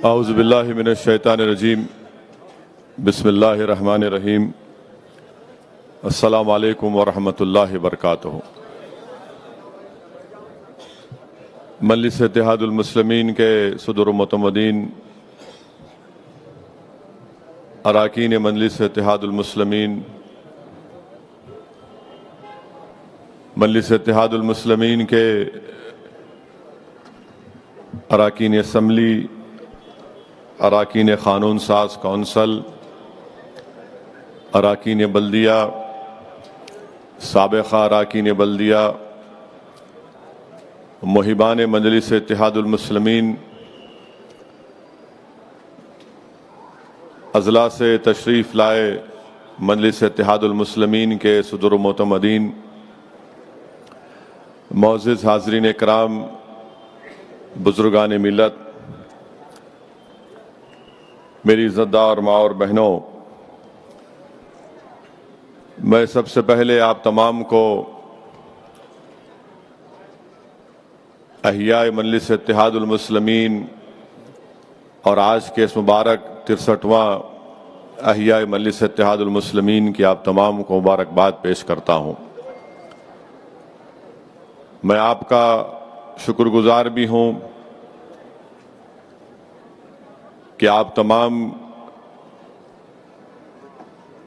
اعوذ باللہ من الشیطان الرجیم بسم اللہ الرحمن الرحیم السلام علیکم ورحمۃ اللہ وبرکاتہ۔ مجلس اتحاد المسلمین کے صدر و معتمدین، اراکین مجلس اتحاد المسلمین، مجلس اتحاد المسلمین کے اراکین اسمبلی، اراکین قانون ساز کونسل، اراکین بلدیہ، سابقہ اراکین بلدیہ، محبان مجلس اتحاد المسلمین، اضلاع سے تشریف لائے مجلس اتحاد المسلمین کے صدر و معتمدین، معزز حاضرین کرام، بزرگان ملت، میری عزتدار ماں اور بہنوں، میں سب سے پہلے آپ تمام کو احیاء مجلس اتحاد المسلمین اور آج کے اس مبارک 63واں احیاء مجلس اتحاد المسلمین کی آپ تمام کو مبارکباد پیش کرتا ہوں۔ میں آپ کا شکر گزار بھی ہوں کہ آپ تمام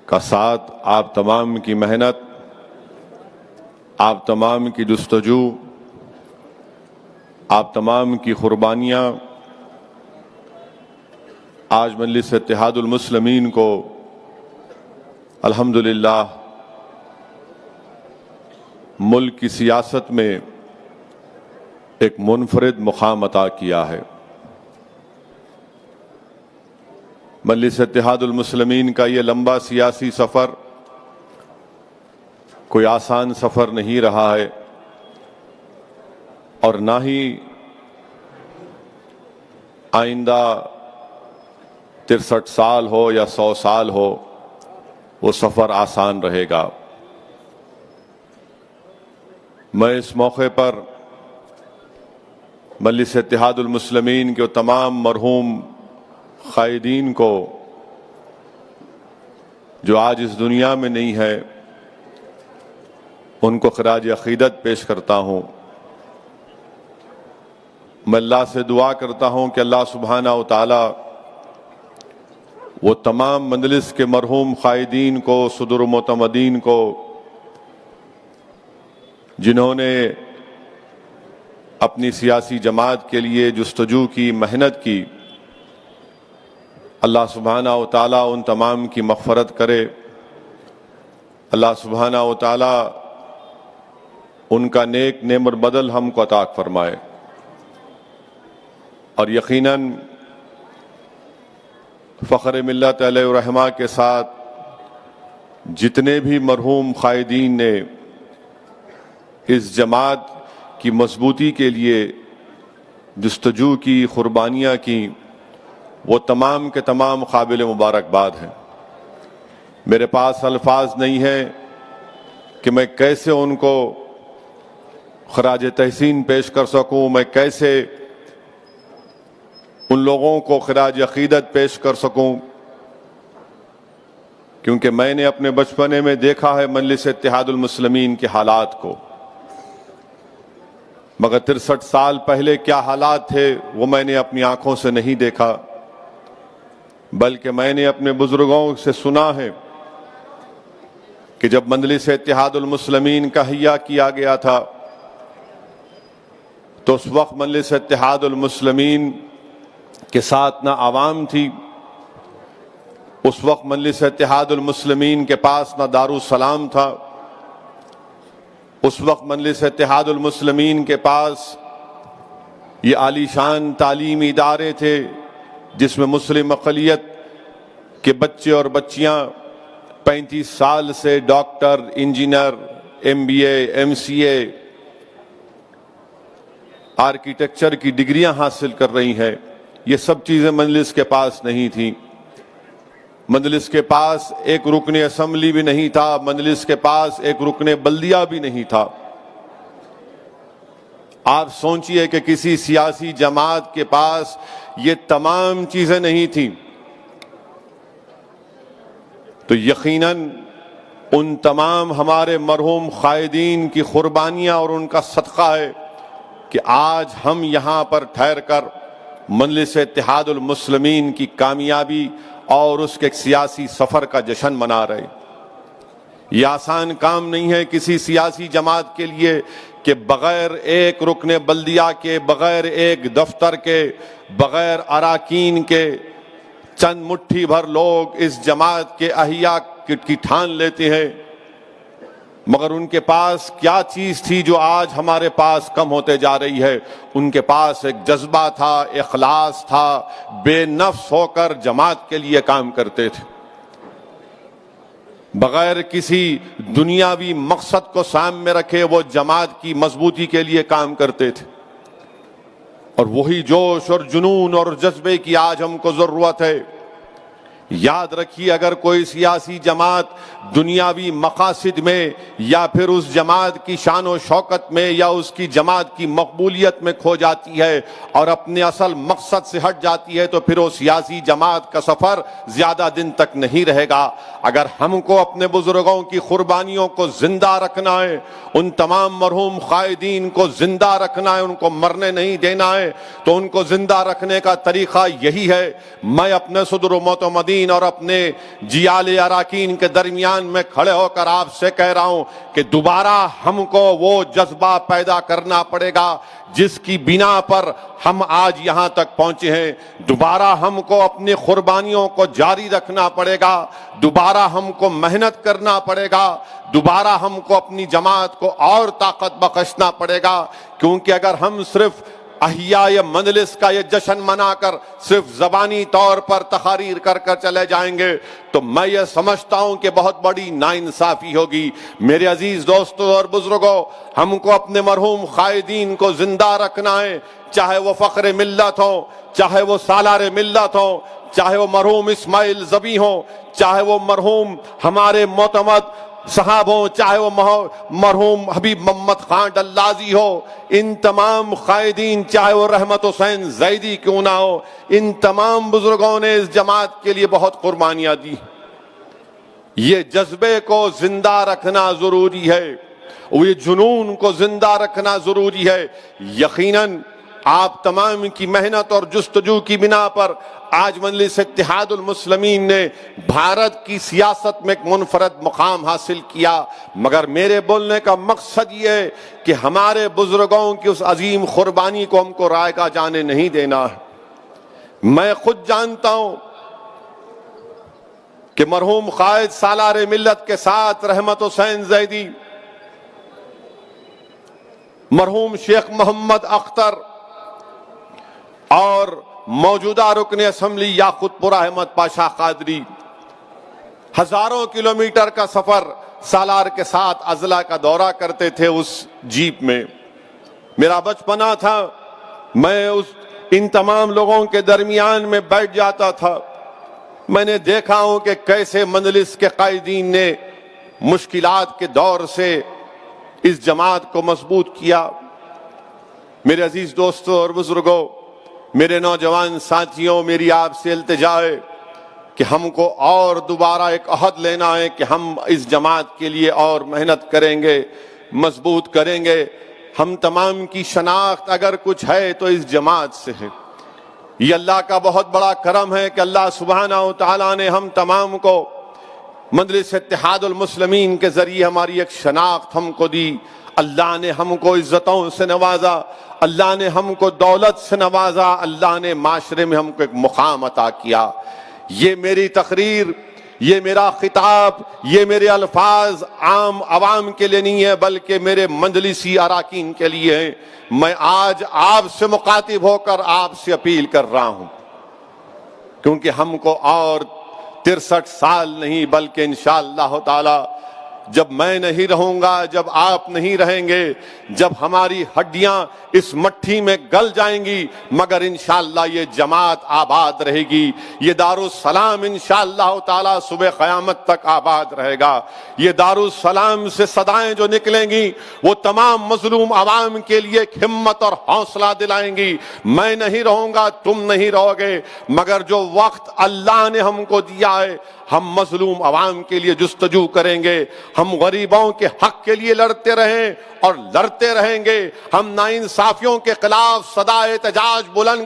کا ساتھ، آپ تمام کی محنت، آپ تمام کی جستجو، آپ تمام کی قربانیاں آج مجلس اتحاد المسلمین کو الحمدللہ ملک کی سیاست میں ایک منفرد مقام عطا کیا ہے۔ مجلس اتحاد المسلمین کا یہ لمبا سیاسی سفر کوئی آسان سفر نہیں رہا ہے، اور نہ ہی آئندہ 63 سال ہو یا 100 سال ہو وہ سفر آسان رہے گا۔ میں اس موقع پر مجلس اتحاد المسلمین کے تمام مرحوم قائدین کو جو آج اس دنیا میں نہیں ہے، ان کو خراج عقیدت پیش کرتا ہوں۔ میں اللہ سے دعا کرتا ہوں کہ اللہ سبحانہ و تعالی وہ تمام مجلس کے مرحوم قائدین کو، صدر و معتمدین کو، جنہوں نے اپنی سیاسی جماعت کے لیے جستجو کی، محنت کی، اللہ سبحانہ و تعالیٰ ان تمام کی مغفرت کرے۔ اللہ سبحانہ و تعالیٰ ان کا نیک نعمت بدل ہم کو عطا فرمائے، اور یقیناً فخر ملت علیہ الرحمہ کے ساتھ جتنے بھی مرحوم قائدین نے اس جماعت کی مضبوطی کے لیے جستجو کی، قربانیاں کی، وہ تمام کے تمام قابل مبارکباد ہیں۔ میرے پاس الفاظ نہیں ہیں کہ میں کیسے ان کو خراج تحسین پیش کر سکوں، میں کیسے ان لوگوں کو خراج عقیدت پیش کر سکوں، کیونکہ میں نے اپنے بچپنے میں دیکھا ہے مجلس اتحاد المسلمین کے حالات کو، مگر 63 سال پہلے کیا حالات تھے وہ میں نے اپنی آنکھوں سے نہیں دیکھا، بلکہ میں نے اپنے بزرگوں سے سنا ہے کہ جب مجلس اتحاد المسلمین کا احیاء کیا گیا تھا تو اس وقت مجلس اتحاد المسلمین کے ساتھ نہ عوام تھی، اس وقت مجلس اتحاد المسلمین کے پاس نہ دارالسلام تھا، اس وقت مجلس اتحاد المسلمین کے پاس یہ عالی شان تعلیمی ادارے تھے جس میں مسلم اقلیت کے بچے اور بچیاں 35 سال سے doctor, engineer, MBA، MCA، architecture کی ڈگریاں حاصل کر رہی ہیں۔ یہ سب چیزیں مجلس کے پاس نہیں تھیں۔ مجلس کے پاس ایک رکن اسمبلی بھی نہیں تھا، مجلس کے پاس ایک رکن بلدیہ بھی نہیں تھا۔ آپ سوچئے کہ کسی سیاسی جماعت کے پاس یہ تمام چیزیں نہیں تھیں تو یقیناً ان تمام ہمارے مرحوم قائدین کی قربانیاں اور ان کا صدقہ ہے کہ آج ہم یہاں پر ٹھہر کر مجلس اتحاد المسلمین کی کامیابی اور اس کے ایک سیاسی سفر کا جشن منا رہے۔ یہ آسان کام نہیں ہے کسی سیاسی جماعت کے لیے کہ بغیر ایک رکن بلدیہ کے، بغیر ایک دفتر کے، بغیر اراکین کے چند مٹھی بھر لوگ اس جماعت کے احیاء کی ٹھان لیتے ہیں، مگر ان کے پاس کیا چیز تھی جو آج ہمارے پاس کم ہوتے جا رہی ہے؟ ان کے پاس ایک جذبہ تھا، اخلاص تھا، بے نفس ہو کر جماعت کے لیے کام کرتے تھے، بغیر کسی دنیاوی مقصد کو سامنے رکھے وہ جماعت کی مضبوطی کے لیے کام کرتے تھے۔ اور وہی جوش اور جنون اور جذبے کی آج ہم کو ضرورت ہے۔ یاد رکھیے، اگر کوئی سیاسی جماعت دنیاوی مقاصد میں یا پھر اس جماعت کی شان و شوکت میں یا اس کی جماعت کی مقبولیت میں کھو جاتی ہے اور اپنے اصل مقصد سے ہٹ جاتی ہے تو پھر وہ سیاسی جماعت کا سفر زیادہ دن تک نہیں رہے گا۔ اگر ہم کو اپنے بزرگوں کی قربانیوں کو زندہ رکھنا ہے، ان تمام مرحوم قائدین کو زندہ رکھنا ہے، ان کو مرنے نہیں دینا ہے، تو ان کو زندہ رکھنے کا طریقہ یہی ہے۔ میں اپنے صدر و معتمدین اور اپنے جیال اراکین کے درمیان میں کھڑے ہو کر آپ سے کہہ رہا ہوں کہ دوبارہ ہم کو وہ جذبہ پیدا کرنا پڑے گا جس کی بنا پر ہم آج یہاں تک پہنچے ہیں۔ دوبارہ ہم کو اپنی قربانیوں کو جاری رکھنا پڑے گا، دوبارہ ہم کو محنت کرنا پڑے گا، دوبارہ ہم کو اپنی جماعت کو اور طاقت بخشنا پڑے گا، کیونکہ اگر ہم صرف احیاء مجلس کا یہ جشن منا کر صرف زبانی طور پر تقاریر کر کر چلے جائیں گے تو میں یہ سمجھتا ہوں کہ بہت بڑی ناانصافی ہوگی۔ میرے عزیز دوستوں اور بزرگوں، ہم کو اپنے مرحوم قائدین کو زندہ رکھنا ہے، چاہے وہ فخر ملت ہو، چاہے وہ سالار ملت ہو، چاہے وہ مرحوم اسماعیل ذبیح ہو، چاہے وہ مرحوم ہمارے معتمد صاحب ہوں، چاہے وہ مرحوم حبیب محمد خان ڈلازی ہو، ان تمام قائدین، چاہے وہ رحمت حسین زیدی کیوں نہ ہو، ان تمام بزرگوں نے اس جماعت کے لیے بہت قربانیاں دی۔ یہ جذبے کو زندہ رکھنا ضروری ہے، یہ جنون کو زندہ رکھنا ضروری ہے۔ یقیناً آپ تمام کی محنت اور جستجو کی بنا پر آج مجلس اتحاد المسلمین نے بھارت کی سیاست میں ایک منفرد مقام حاصل کیا، مگر میرے بولنے کا مقصد یہ ہے کہ ہمارے بزرگوں کی اس عظیم قربانی کو ہم کو رائگاں جانے نہیں دینا ہے۔ میں خود جانتا ہوں کہ مرحوم قائد سالار ملت کے ساتھ رحمت حسین زیدی، مرحوم شیخ محمد اختر اور موجودہ رکن اسمبلی یاقوت پور احمد پاشا قادری ہزاروں کلومیٹر کا سفر سالار کے ساتھ اضلاع کا دورہ کرتے تھے اس جیپ میں۔ میرا بچپنا تھا، میں ان تمام لوگوں کے درمیان میں بیٹھ جاتا تھا۔ میں نے دیکھا ہوں کہ کیسے مجلس کے قائدین نے مشکلات کے دور سے اس جماعت کو مضبوط کیا۔ میرے عزیز دوستوں اور بزرگوں، میرے نوجوان ساتھیوں، میری آپ سے التجا ہے کہ ہم کو اور دوبارہ ایک عہد لینا ہے کہ ہم اس جماعت کے لیے اور محنت کریں گے، مضبوط کریں گے۔ ہم تمام کی شناخت اگر کچھ ہے تو اس جماعت سے ہے۔ یہ اللہ کا بہت بڑا کرم ہے کہ اللہ سبحانہ و تعالیٰ نے ہم تمام کو مجلس اتحاد المسلمین کے ذریعے ہماری ایک شناخت ہم کو دی۔ اللہ نے ہم کو عزتوں سے نوازا، اللہ نے ہم کو دولت سے نوازا، اللہ نے معاشرے میں ہم کو ایک مقام عطا کیا۔ یہ میری تقریر، یہ میرا خطاب، یہ میرے الفاظ عام عوام کے لیے نہیں ہے بلکہ میرے مجلسی اراکین کے لیے ہیں۔ میں آج آپ سے مخاطب ہو کر آپ سے اپیل کر رہا ہوں، کیونکہ ہم کو اور 63 سال نہیں بلکہ انشاءاللہ تعالی جب میں نہیں رہوں گا، جب آپ نہیں رہیں گے، جب ہماری ہڈیاں اس مٹھی میں گل جائیں گی، مگر انشاءاللہ یہ جماعت آباد رہے گی، یہ دارالسلام انشاءاللہ تعالی صبح قیامت تک آباد رہے گا۔ یہ دارالسلام سے صدائیں جو نکلیں گی وہ تمام مظلوم عوام کے لیے ایک ہمت اور حوصلہ دلائیں گی۔ میں نہیں رہوں گا، تم نہیں رہو گے، مگر جو وقت اللہ نے ہم کو دیا ہے ہم مظلوم عوام کے لیے جستجو کریں گے، ہم غریبوں کے حق کے لیے لڑتے رہیں اور لڑتے رہیں گے، ہم ناانصافیوں کے خلاف صدا احتجاج بلند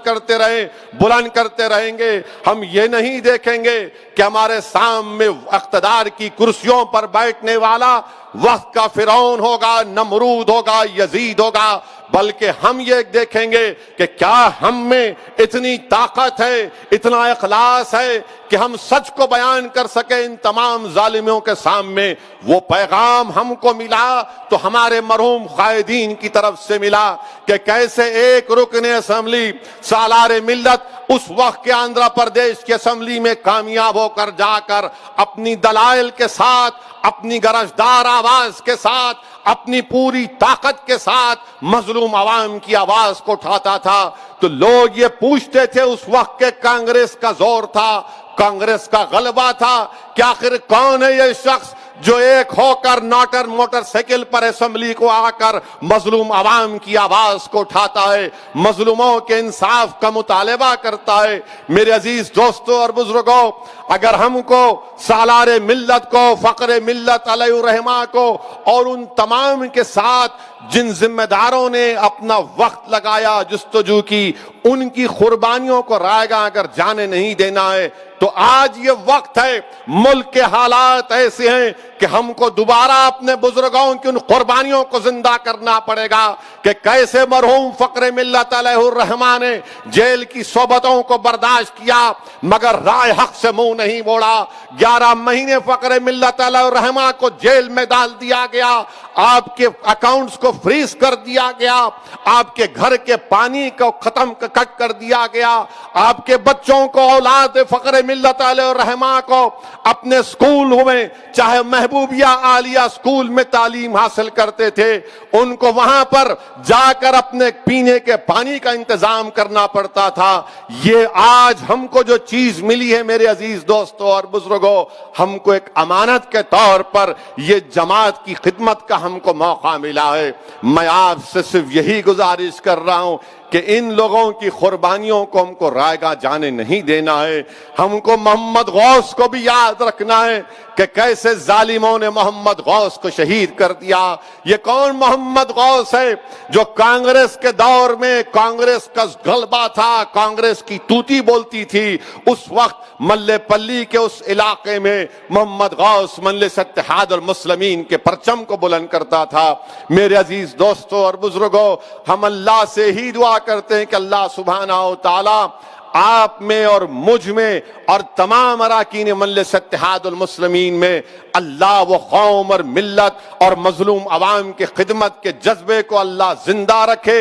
کرتے رہیں گے۔ ہم یہ نہیں دیکھیں گے کہ ہمارے سامنے اقتدار کی کرسیوں پر بیٹھنے والا وقت کا فرعون ہوگا، نمرود ہوگا، یزید ہوگا، بلکہ ہم یہ دیکھیں گے کہ کیا ہم میں اتنی طاقت ہے، اتنا اخلاص ہے کہ ہم سچ کو بیان کر سکیں ان تمام ظالموں کے سامنے۔ وہ پیغام ہم کو ملا تو ہمارے مرحوم قائدین کی طرف سے ملا کہ کیسے ایک رکن اسمبلی سالار ملت اس وقت کے آندھرا پردیش کی اسمبلی میں کامیاب ہو کر جا کر اپنی دلائل کے ساتھ، اپنی گرجدار آواز کے ساتھ، اپنی پوری طاقت کے ساتھ مظلوم عوام کی آواز کو اٹھاتا تھا۔ تو لوگ یہ پوچھتے تھے اس وقت کے کانگریس کا زور تھا، کانگریس کا غلبہ تھا کہ آخر کون ہے یہ شخص جو ایک ہو کر موٹر سائیکل پر اسمبلی کو آ کر مظلوم عوام کی آواز کو اٹھاتا ہے، مظلوموں کے انصاف کا مطالبہ کرتا ہے۔ میرے عزیز دوستوں اور بزرگوں، اگر ہم کو سالار ملت کو، فخر ملت علیہ الرحمہ کو اور ان تمام کے ساتھ جن ذمہ داروں نے اپنا وقت لگایا، جستجو کی، ان کی قربانیوں کو رائے گاں اگر جانے نہیں دینا ہے تو آج یہ وقت ہے، ملک کے حالات ایسے ہیں کہ ہم کو دوبارہ اپنے بزرگوں کی ان قربانیوں کو زندہ کرنا پڑے گا کہ کیسے مرحوم فخر ملت علیہ الرحمہ نے جیل کی صحبتوں کو برداشت کیا مگر رائے حق سے منہ نہیں موڑا۔ 11 مہینے فخر ملت علیہ الرحمہ کو جیل میں ڈال دیا گیا، آپ کے اکاؤنٹس کو فریز کر دیا گیا، آپ کے گھر کے پانی کو کٹ کر دیا گیا، آپ کے بچوں کو، اولاد فخر ملت علیہ الرحمہ کو اپنے سکول میں، چاہے محبوبیہ عالیہ سکول میں تعلیم حاصل کرتے تھے، ان کو وہاں پر جا کر اپنے پینے کے پانی کا انتظام کرنا پڑتا تھا۔ یہ آج ہم کو جو چیز ملی ہے میرے عزیز دوستوں اور بزرگوں، ہم کو ایک امانت کے طور پر یہ جماعت کی خدمت کا ہم کو موقع ملا ہے۔ میں آپ سے صرف یہی گزارش کر رہا ہوں کہ ان لوگوں کی قربانیوں کو ہم کو رائے گاں جانے نہیں دینا ہے۔ ہم کو محمد غوث کو بھی یاد رکھنا ہے کہ کیسے ظالموں نے محمد غوث کو شہید کر دیا۔ یہ کون محمد غوث ہے جو کانگریس کے دور میں کانگریس کا غلبہ تھا، کانگریس کی توتی بولتی تھی، اس وقت ملے پلی کے اس علاقے میں محمد غوث مجلس اتحاد المسلمین کے پرچم کو بلند کرتا تھا۔ میرے عزیز دوستوں اور بزرگوں، ہم اللہ سے ہی دعا کرتے ہیں کہ اللہ سبحانہ و تعالی آپ میں اور مجھ میں اور تمام اراکین مجلس اتحاد المسلمین میں اللہ وہ قوم اور ملت اور مظلوم عوام کی خدمت کے جذبے کو اللہ زندہ رکھے،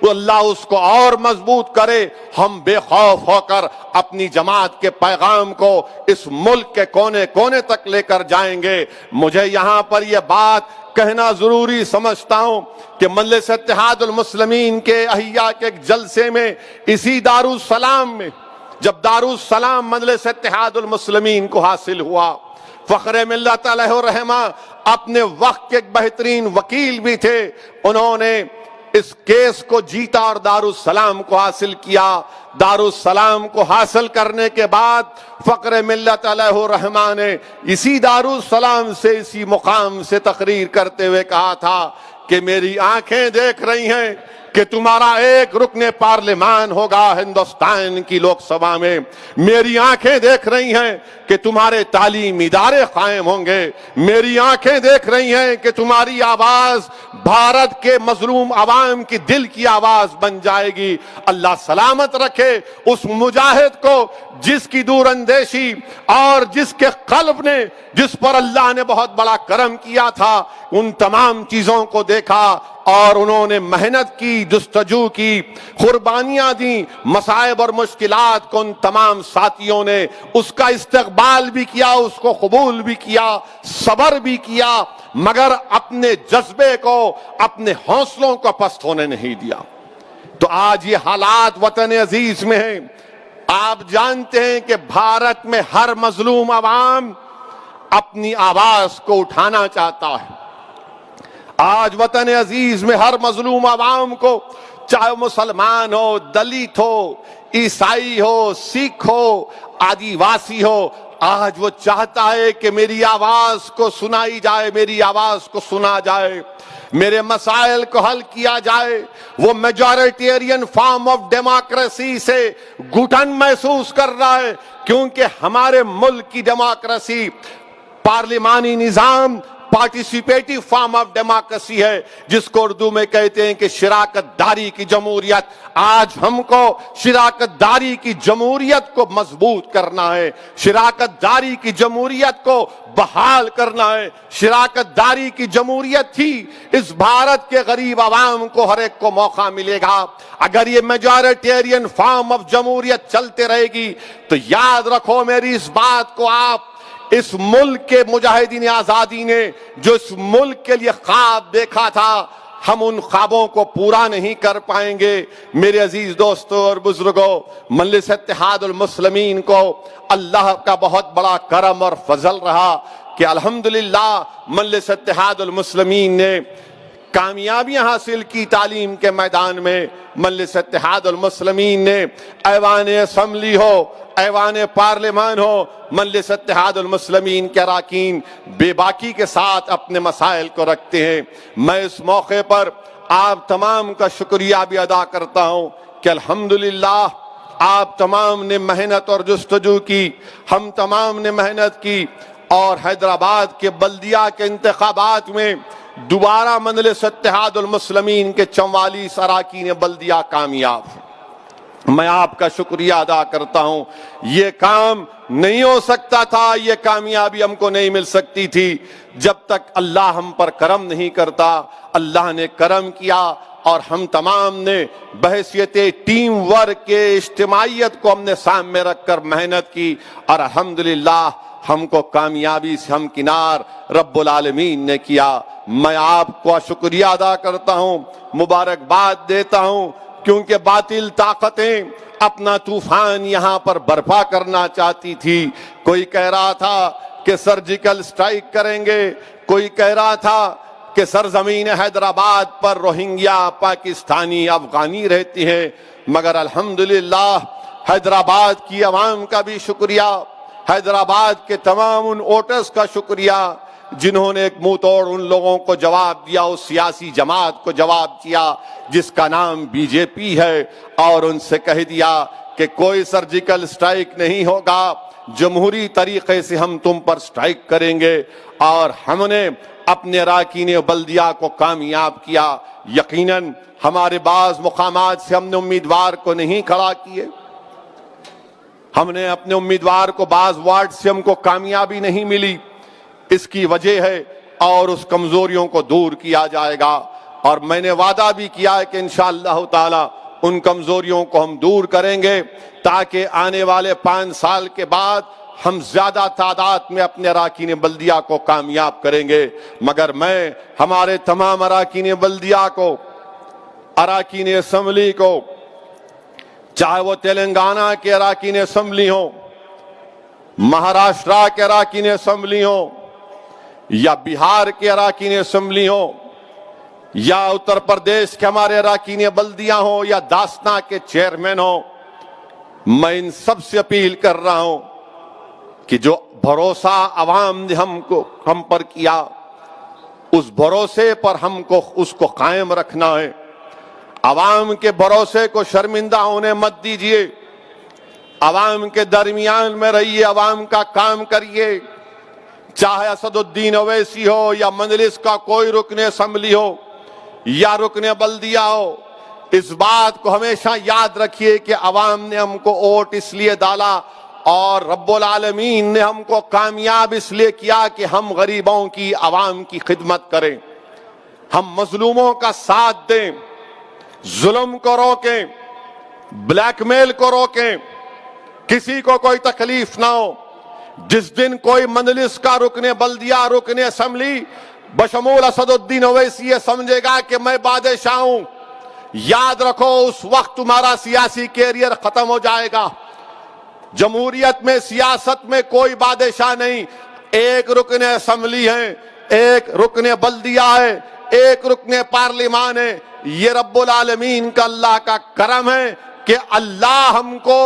اللہ اس کو اور مضبوط کرے۔ ہم بے خوف ہو کر اپنی جماعت کے پیغام کو اس ملک کے کونے کونے تک لے کر جائیں گے۔ مجھے یہاں پر یہ بات کہنا ضروری سمجھتا ہوں کہ مجلس اتحاد المسلمین کے احیاء کے ایک جلسے میں اسی دارالسلام میں، جب دارالسلام مجلس اتحاد المسلمین کو حاصل ہوا، فخر ملت علیہ الرحمہ اپنے وقت کے ایک بہترین وکیل بھی تھے، انہوں نے اس کیس کو جیتا اور دارالسلام کو حاصل کیا۔ دارالسلام کو حاصل کرنے کے بعد فخر ملت علیہ الرحمہ نے اسی دارالسلام سے، اسی مقام سے تقریر کرتے ہوئے کہا تھا کہ میری آنکھیں دیکھ رہی ہیں کہ تمہارا ایک رکن پارلیمان ہوگا ہندوستان کی لوک سبھا میں، میری آنکھیں دیکھ رہی ہیں کہ تمہارے تعلیمی ادارے قائم ہوں گے، میری آنکھیں دیکھ رہی ہیں کہ تمہاری آواز بھارت کے مظلوم عوام کی دل کی آواز بن جائے گی۔ اللہ سلامت رکھے اس مجاہد کو جس کی دور اندیشی اور جس کے قلب نے، جس پر اللہ نے بہت بڑا کرم کیا تھا، ان تمام چیزوں کو دیکھا اور انہوں نے محنت کی، جستجو کی، قربانیاں دیں، مصائب اور مشکلات کو ان تمام ساتھیوں نے اس کا استقبال بھی کیا، اس کو قبول بھی کیا، صبر بھی کیا، مگر اپنے جذبے کو، اپنے حوصلوں کو پست ہونے نہیں دیا۔ تو آج یہ حالات وطن عزیز میں ہیں۔ آپ جانتے ہیں کہ بھارت میں ہر مظلوم عوام اپنی آواز کو اٹھانا چاہتا ہے۔ آج وطن عزیز میں ہر مظلوم عوام کو، چاہے مسلمان ہو، دلت ہو، عیسائی ہو، سکھ ہو، آدیواسی ہو، آج وہ چاہتا ہے کہ میری آواز کو سنائی جائے، میری آواز کو سنا جائے، میرے مسائل کو حل کیا جائے۔ وہ میجورٹیرین فارم آف ڈیموکریسی سے گھٹن محسوس کر رہا ہے، کیونکہ ہمارے ملک کی ڈیموکریسی پارلیمانی نظام، پارٹیسپیٹو فارم آف ڈیموکریسی ہے، جس کو اردو میں کہتے ہیں کہ شراکت داری کی جمہوریت۔ آج ہم کو شراکت داری کی جمہوریت کو مضبوط کرنا ہے، شراکت داری کی جمہوریت کو بحال کرنا ہے۔ شراکت داری کی جمہوریت ہی اس بھارت کے غریب عوام کو ہر ایک کو موقع ملے گا۔ اگر یہ میجورٹیرین فارم آف جمہوریت چلتے رہے گی تو یاد رکھو میری اس بات کو، آپ اس ملک کے مجاہدین آزادی نے جو اس ملک کے لیے خواب دیکھا تھا، ہم ان خوابوں کو پورا نہیں کر پائیں گے۔ میرے عزیز دوستوں اور بزرگوں، مجلس اتحاد المسلمین کو اللہ کا بہت بڑا کرم اور فضل رہا کہ الحمدللہ مجلس اتحاد المسلمین نے کامیابیاں حاصل کی تعلیم کے میدان میں۔ مجلس اتحاد المسلمین نے ایوان اسمبلی ہو، ایوان پارلیمان ہو، مجلس اتحاد المسلمین کے اراکین بے باکی کے ساتھ اپنے مسائل کو رکھتے ہیں۔ میں اس موقع پر آپ تمام کا شکریہ بھی ادا کرتا ہوں کہ الحمدللہ آپ تمام نے محنت اور جستجو کی، ہم تمام نے محنت کی، اور حیدرآباد کے بلدیہ کے انتخابات میں دوبارہ مجلس اتحاد المسلمین کے 44 اراکین بلدیہ کامیاب ہیں۔ میں آپ کا شکریہ ادا کرتا ہوں۔ یہ کام نہیں ہو سکتا تھا، یہ کامیابی ہم کو نہیں مل سکتی تھی جب تک اللہ ہم پر کرم نہیں کرتا۔ اللہ نے کرم کیا اور ہم تمام نے بحیثیت ٹیم ورک کے اجتماعیت کو ہم نے سامنے رکھ کر محنت کی، اور الحمدللہ ہم کو کامیابی سے ہمکنار رب العالمین نے کیا۔ میں آپ کو شکریہ ادا کرتا ہوں، مبارکباد دیتا ہوں، کیونکہ باطل طاقتیں اپنا طوفان یہاں پر برپا کرنا چاہتی تھی۔ کوئی کہہ رہا تھا کہ سرجیکل سٹرائک کریں گے، کوئی کہہ رہا تھا کہ سرزمین حیدرآباد پر روہنگیا پاکستانی افغانی رہتی ہیں، مگر الحمدللہ حیدرآباد کی عوام کا بھی شکریہ، حیدرآباد کے تمام ان ووٹرز کا شکریہ جنہوں نے ایک منہ توڑ ان لوگوں کو جواب دیا، اس سیاسی جماعت کو جواب دیا جس کا نام بی جے پی ہے، اور ان سے کہہ دیا کہ کوئی سرجیکل سٹرائک نہیں ہوگا، جمہوری طریقے سے ہم تم پر سٹرائک کریں گے۔ اور ہم نے اپنے اراکین بلدیہ کو کامیاب کیا۔ یقیناً ہمارے بعض مقامات سے ہم نے امیدوار کو نہیں کھڑا کیے، ہم نے اپنے امیدوار کو بعض وارڈ سے ہم کو کامیابی نہیں ملی، اس کی وجہ ہے، اور اس کمزوریوں کو دور کیا جائے گا۔ اور میں نے وعدہ بھی کیا ہے کہ انشاءاللہ تعالی ان کمزوریوں کو ہم دور کریں گے، تاکہ آنے والے 5 سال کے بعد ہم زیادہ تعداد میں اپنے اراکین بلدیہ کو کامیاب کریں گے۔ مگر میں ہمارے تمام اراکین بلدیہ کو، اراکین اسمبلی کو، چاہے وہ تلنگانہ کے اراکین اسمبلی ہوں، مہاراشٹر کے اراکین اسمبلی ہوں، یا بہار کے اراکین اسمبلی ہوں، یا اتر پردیش کے ہمارے اراکین بلدیہ ہوں، یا داسنا کے چیئرمین ہوں، میں ان سب سے اپیل کر رہا ہوں کہ جو بھروسہ عوام نے ہم پر کیا، اس بھروسے پر ہم کو اس کو قائم رکھنا ہے۔ عوام کے بھروسے کو شرمندہ ہونے مت دیجیے، عوام کے درمیان میں رہیے، عوام کا کام کریے، چاہے اسد الدین اویسی ہو، یا مجلس کا کوئی رکن اسمبلی ہو، یا رکن بلدیہ ہو۔ اس بات کو ہمیشہ یاد رکھیے کہ عوام نے ہم کو ووٹ اس لیے ڈالا، اور رب العالمین نے ہم کو کامیاب اس لیے کیا کہ ہم غریبوں کی، عوام کی خدمت کریں۔ ہم مظلوموں کا ساتھ دیں، ظلم کو روکیں، بلیک میل کو روکیں، کسی کو کوئی تکلیف نہ ہو۔ جس دن کوئی مجلس کا رکن بلدیہ، رکن اسمبلی بشمول اسد الدین اویسی یہ سمجھے گا کہ میں بادشاہ ہوں، یاد رکھو اس وقت تمہارا سیاسی کیریئر ختم ہو جائے گا۔ جمہوریت میں، سیاست میں کوئی بادشاہ نہیں، ایک رکن اسمبلی ہے، ایک رکن بلدیہ ہے، ایک رکن پارلیمان ہے۔ یہ رب العالمین کا اللہ کا کرم ہے کہ اللہ ہم کو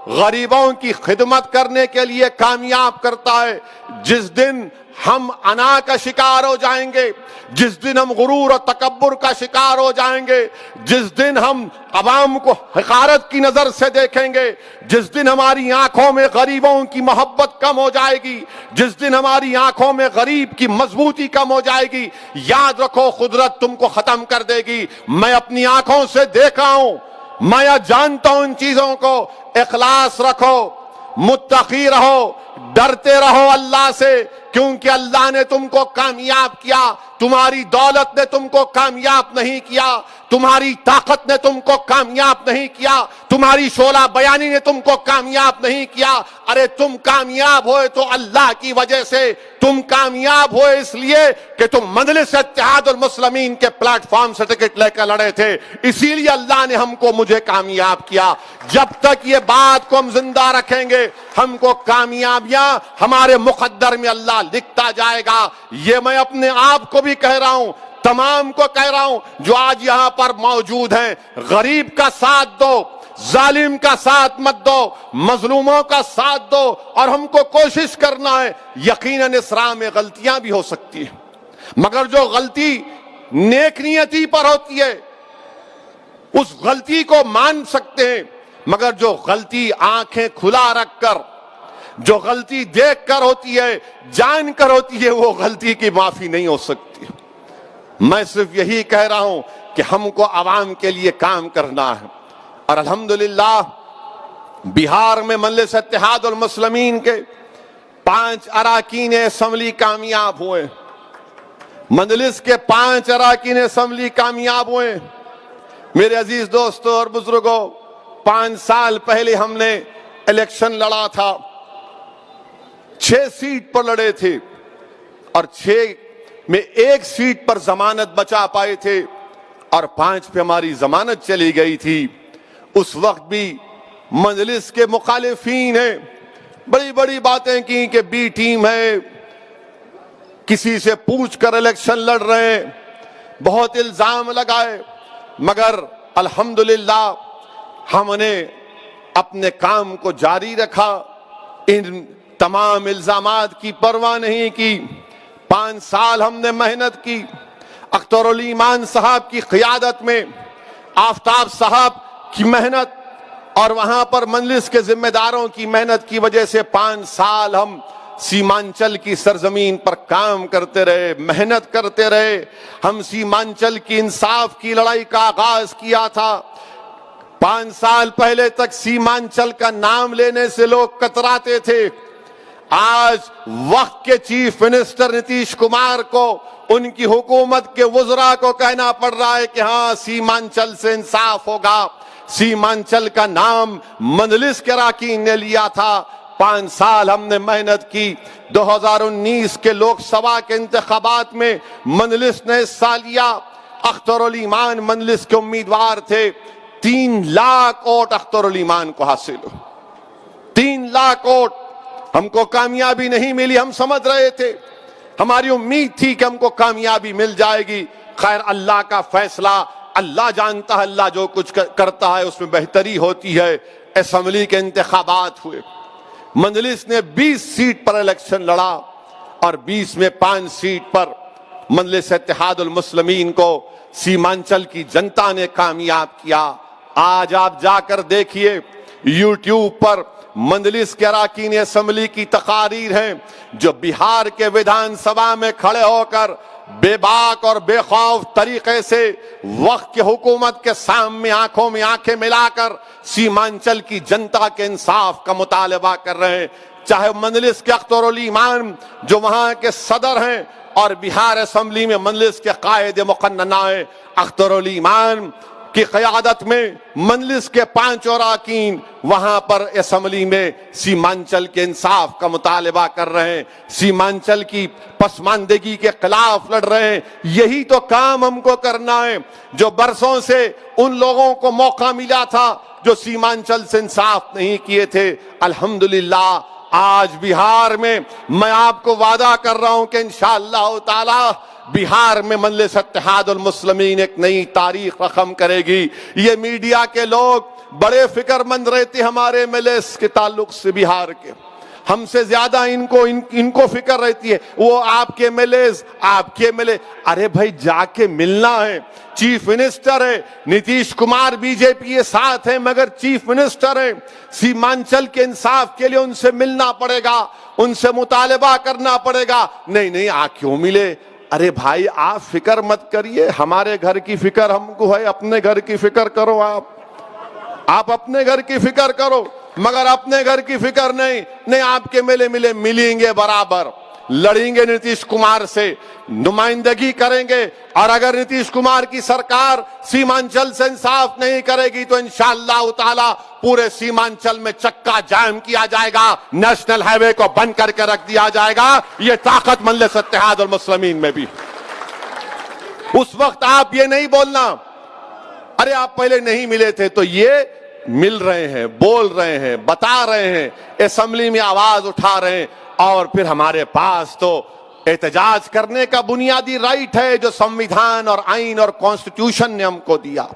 غریبوں کی خدمت کرنے کے لیے کامیاب کرتا ہے۔ جس دن ہم انا کا شکار ہو جائیں گے، جس دن ہم غرور اور تکبر کا شکار ہو جائیں گے، جس دن ہم عوام کو حقارت کی نظر سے دیکھیں گے، جس دن ہماری آنکھوں میں غریبوں کی محبت کم ہو جائے گی، جس دن ہماری آنکھوں میں غریب کی مضبوطی کم ہو جائے گی، یاد رکھو قدرت تم کو ختم کر دے گی۔ میں اپنی آنکھوں سے دیکھ رہا ہوں، میں جانتا ہوں ان چیزوں کو۔ اخلاص رکھو، متقی رہو، ڈرتے رہو اللہ سے، کیونکہ اللہ نے تم کو کامیاب کیا۔ تمہاری دولت نے تم کو کامیاب نہیں کیا، تمہاری طاقت نے تم کو کامیاب نہیں کیا، تمہاری شعلہ بیانی نے تم کو کامیاب نہیں کیا۔ ارے تم کامیاب ہوئے تو اللہ کی وجہ سے، تم کامیاب ہوئے اس لیے کہ تم مجلس اتحاد المسلمین کے پلیٹ فارم سے ٹکٹ لے کر لڑے تھے، اسی لیے اللہ نے مجھے کامیاب کیا۔ جب تک یہ بات کو ہم زندہ رکھیں گے، ہم کو کامیابیاں ہمارے مقدر میں اللہ لکھتا جائے گا۔ یہ میں اپنے آپ کو بھی کہہ رہا ہوں، تمام کو کہہ رہا ہوں جو آج یہاں پر موجود ہیں، غریب کا ساتھ دو، ظالم کا ساتھ مت دو، مظلوموں کا ساتھ دو، اور ہم کو کوشش کرنا ہے۔ یقیناً اس راہ میں غلطیاں بھی ہو سکتی ہیں، مگر جو غلطی نیک نیتی پر ہوتی ہے اس غلطی کو مان سکتے ہیں، مگر جو غلطی آنکھیں کھلا رکھ کر، جو غلطی دیکھ کر ہوتی ہے، جان کر ہوتی ہے، وہ غلطی کی معافی نہیں ہو سکتی۔ میں صرف یہی کہہ رہا ہوں کہ ہم کو عوام کے لیے کام کرنا ہے، اور الحمدللہ بہار میں مجلس اتحاد المسلمین کے 5 اراکین اسمبلی کامیاب ہوئے، مجلس کے 5 اراکین اسمبلی کامیاب ہوئے۔ میرے عزیز دوستوں اور بزرگوں، 5 سال پہلے ہم نے الیکشن لڑا تھا، 6 سیٹ پر لڑے تھے، اور 6 میں 1 سیٹ پر ضمانت بچا پائے تھے، اور 5 پہ ہماری ضمانت چلی گئی تھی۔ اس وقت بھی مجلس کے مخالفین ہیں، بڑی بڑی باتیں کی کہ بی ٹیم ہے، کسی سے پوچھ کر الیکشن لڑ رہے ہیں، بہت الزام لگائے، مگر الحمدللہ ہم نے اپنے کام کو جاری رکھا، ان تمام الزامات کی پرواہ نہیں کی۔ 5 سال ہم نے محنت کی، اختر علی ایمان صاحب کی قیادت میں، آفتاب صاحب کی محنت اور وہاں پر مجلس کے ذمہ داروں کی محنت کی وجہ سے 5 سال ہم سیمانچل کی سرزمین پر کام کرتے رہے، محنت کرتے رہے۔ ہم سیمانچل کی انصاف کی لڑائی کا آغاز کیا تھا۔ 5 سال پہلے تک سیمانچل کا نام لینے سے لوگ کتراتے تھے، آج وقت کے چیف منسٹر نتیش کمار کو، ان کی حکومت کے وزراء کو کہنا پڑ رہا ہے کہ ہاں سیمانچل سے انصاف ہوگا۔ سیمانچل کا نام مجلس کے اراکین نے لیا تھا۔ 5 سال ہم نے محنت کی۔ 2019 کے لوک سبھا کے انتخابات میں مجلس نے حصہ لیا، اختر علی ایمان مجلس کے امیدوار تھے۔ 3 لاکھ ووٹ اختر علی ایمان کو حاصل ہو، 3 لاکھ ووٹ۔ ہم کو کامیابی نہیں ملی، ہم سمجھ رہے تھے، ہماری امید تھی کہ ہم کو کامیابی مل جائے گی۔ خیر اللہ کا فیصلہ، اللہ جانتا ہے، اللہ جو کچھ کرتا ہے اس میں بہتری ہوتی ہے۔ اسمبلی کے انتخابات ہوئے، مجلس نے 20 سیٹ پر الیکشن لڑا، اور 20 میں 5 سیٹ پر مجلس اتحاد المسلمین کو سیمانچل کی جنتا نے کامیاب کیا۔ آج آپ جا کر دیکھیے، یوٹیوب پر مجلس کے اراکین اسمبلی کی تقاریر ہیں جو بہار کے ودھان سبھا میں کھڑے ہو کر بے باک اور بے خوف طریقے سے وقت کی حکومت کے سامنے آنکھوں میں آنکھیں ملا کر سیمانچل کی جنتا کے انصاف کا مطالبہ کر رہے ہیں۔ چاہے مجلس کے اختر علی ایمان جو وہاں کے صدر ہیں، اور بہار اسمبلی میں مجلس کے قائد مقننہ اختر علی ایمان کی قیادت میں مجلس کے 5 اراکین وہاں پر اسمبلی میں سیمانچل کے انصاف کا مطالبہ کر رہے ہیں، سیمانچل کی پسماندگی کے خلاف لڑ رہے ہیں۔ یہی تو کام ہم کو کرنا ہے جو برسوں سے ان لوگوں کو موقع ملا تھا جو سیمانچل سے انصاف نہیں کیے تھے۔ الحمدللہ آج بہار میں میں آپ کو وعدہ کر رہا ہوں کہ انشاءاللہ تعالی بہار میں مجلس اتحاد المسلمین ایک نئی تاریخ رقم کرے گی۔ یہ میڈیا کے لوگ بڑے فکر مند رہتے ہمارے MLAs کے تعلق سے، بہار کے ہم سے زیادہ ان کو فکر رہتی ہے۔ وہ آپ کے MLAs، آپ کے MLA، ارے بھائی جا کے ملنا ہے۔ چیف منسٹر ہے نتیش کمار، بی جے پی کے ساتھ ہیں مگر چیف منسٹر ہے، سیمانچل کے انصاف کے لیے ان سے ملنا پڑے گا، ان سے مطالبہ کرنا پڑے گا۔ نہیں کیوں ملے؟ ارے بھائی آپ فکر مت کریے، ہمارے گھر کی فکر ہم کو ہے، اپنے گھر کی فکر کرو۔ آپ اپنے گھر کی فکر کرو مگر اپنے گھر کی فکر نہیں آپ کے ملیں گے، برابر لڑیں گے نتیش کمار سے، نمائندگی کریں گے، اور اگر نتیش کمار کی سرکار سیمانچل سے انصاف نہیں کرے گی تو انشاءاللہ تعالی پورے سیمانچل میں چکا جام کیا جائے گا، نیشنل ہائی وے کو بند کر کے رکھ دیا جائے گا۔ یہ طاقت مجلس اتحاد المسلمین میں بھی۔ اس وقت آپ یہ نہیں بولنا ارے آپ پہلے نہیں ملے تھے، تو یہ مل رہے ہیں، بول رہے ہیں، بتا رہے ہیں، اسمبلی میں آواز اٹھا رہے ہیں، اور پھر ہمارے پاس تو احتجاج کرنے کا بنیادی رائٹ ہے جو سمویدھان اور آئین اور کانسٹیٹیوشن نے ہم کو دیا۔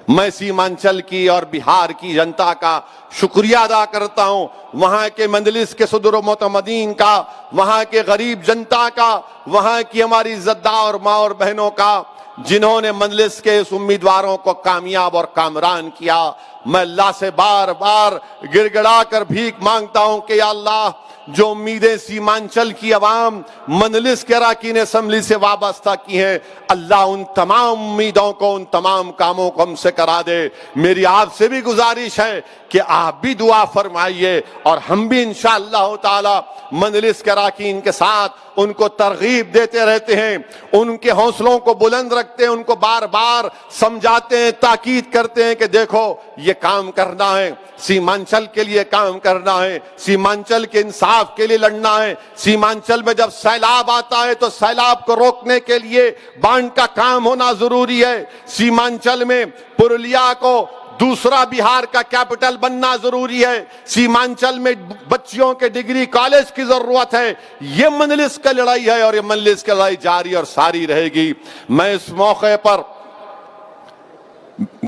میں سیمانچل کی اور بہار کی جنتا کا شکریہ ادا کرتا ہوں، وہاں کے مجلس کے صدر و معتمدین کا، وہاں کے غریب جنتا کا، وہاں کی ہماری عزتدار ماں اور بہنوں کا، جنہوں نے مجلس کے اس امیدواروں کو کامیاب اور کامران کیا۔ میں اللہ سے بار بار گڑ گڑا کر بھیک مانگتا ہوں کہ یا اللہ جو امیدیں سیمانچل کی عوام مجلس کے اراکین اسمبلی سے وابستہ کی ہیں، اللہ ان تمام امیدوں کو، ان تمام کاموں کو ہم سے کرا دے۔ میری آپ سے بھی گزارش ہے کہ آپ بھی دعا فرمائیے، اور ہم بھی انشاءاللہ تعالی مجلس کے اراکین کے ساتھ ان کو ترغیب دیتے رہتے ہیں، ان کے حوصلوں کو بلند رکھتے ہیں، ان کو بار بار سمجھاتے ہیں، تاکید کرتے ہیں کہ دیکھو یہ کام کرنا ہے، سیمانچل کے لیے کام کرنا ہے، سیمانچل کے انصاف کے لیے لڑنا ہے۔ سیمانچل میں جب سیلاب آتا ہے تو سیلاب کو روکنے کے لیے بانڈ کا کام ہونا ضروری ہے۔ سیمانچل میں پرولیا کو دوسرا بہار کا کیپٹل بننا ضروری ہے۔ سیمانچل میں بچیوں کے ڈگری کالج کی ضرورت ہے۔ یہ مجلس کی لڑائی ہے اور یہ مجلس کی لڑائی جاری اور ساری رہے گی۔ میں اس موقع پر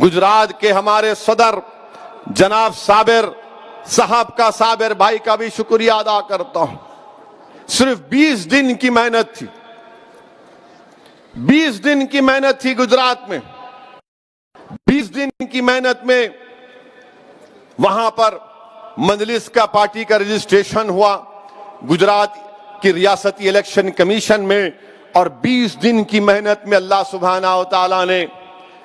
گجرات کے ہمارے صدر جناب صابر بھائی کا بھی شکریہ ادا کرتا ہوں۔ صرف 20 دن کی محنت تھی، 20 دن کی محنت تھی گجرات میں، 20 دن کی محنت میں وہاں پر مجلس کا پارٹی کا رجسٹریشن ہوا گجرات کی ریاستی الیکشن کمیشن میں، اور 20 دن کی محنت میں اللہ سبحانہ و تعالیٰ نے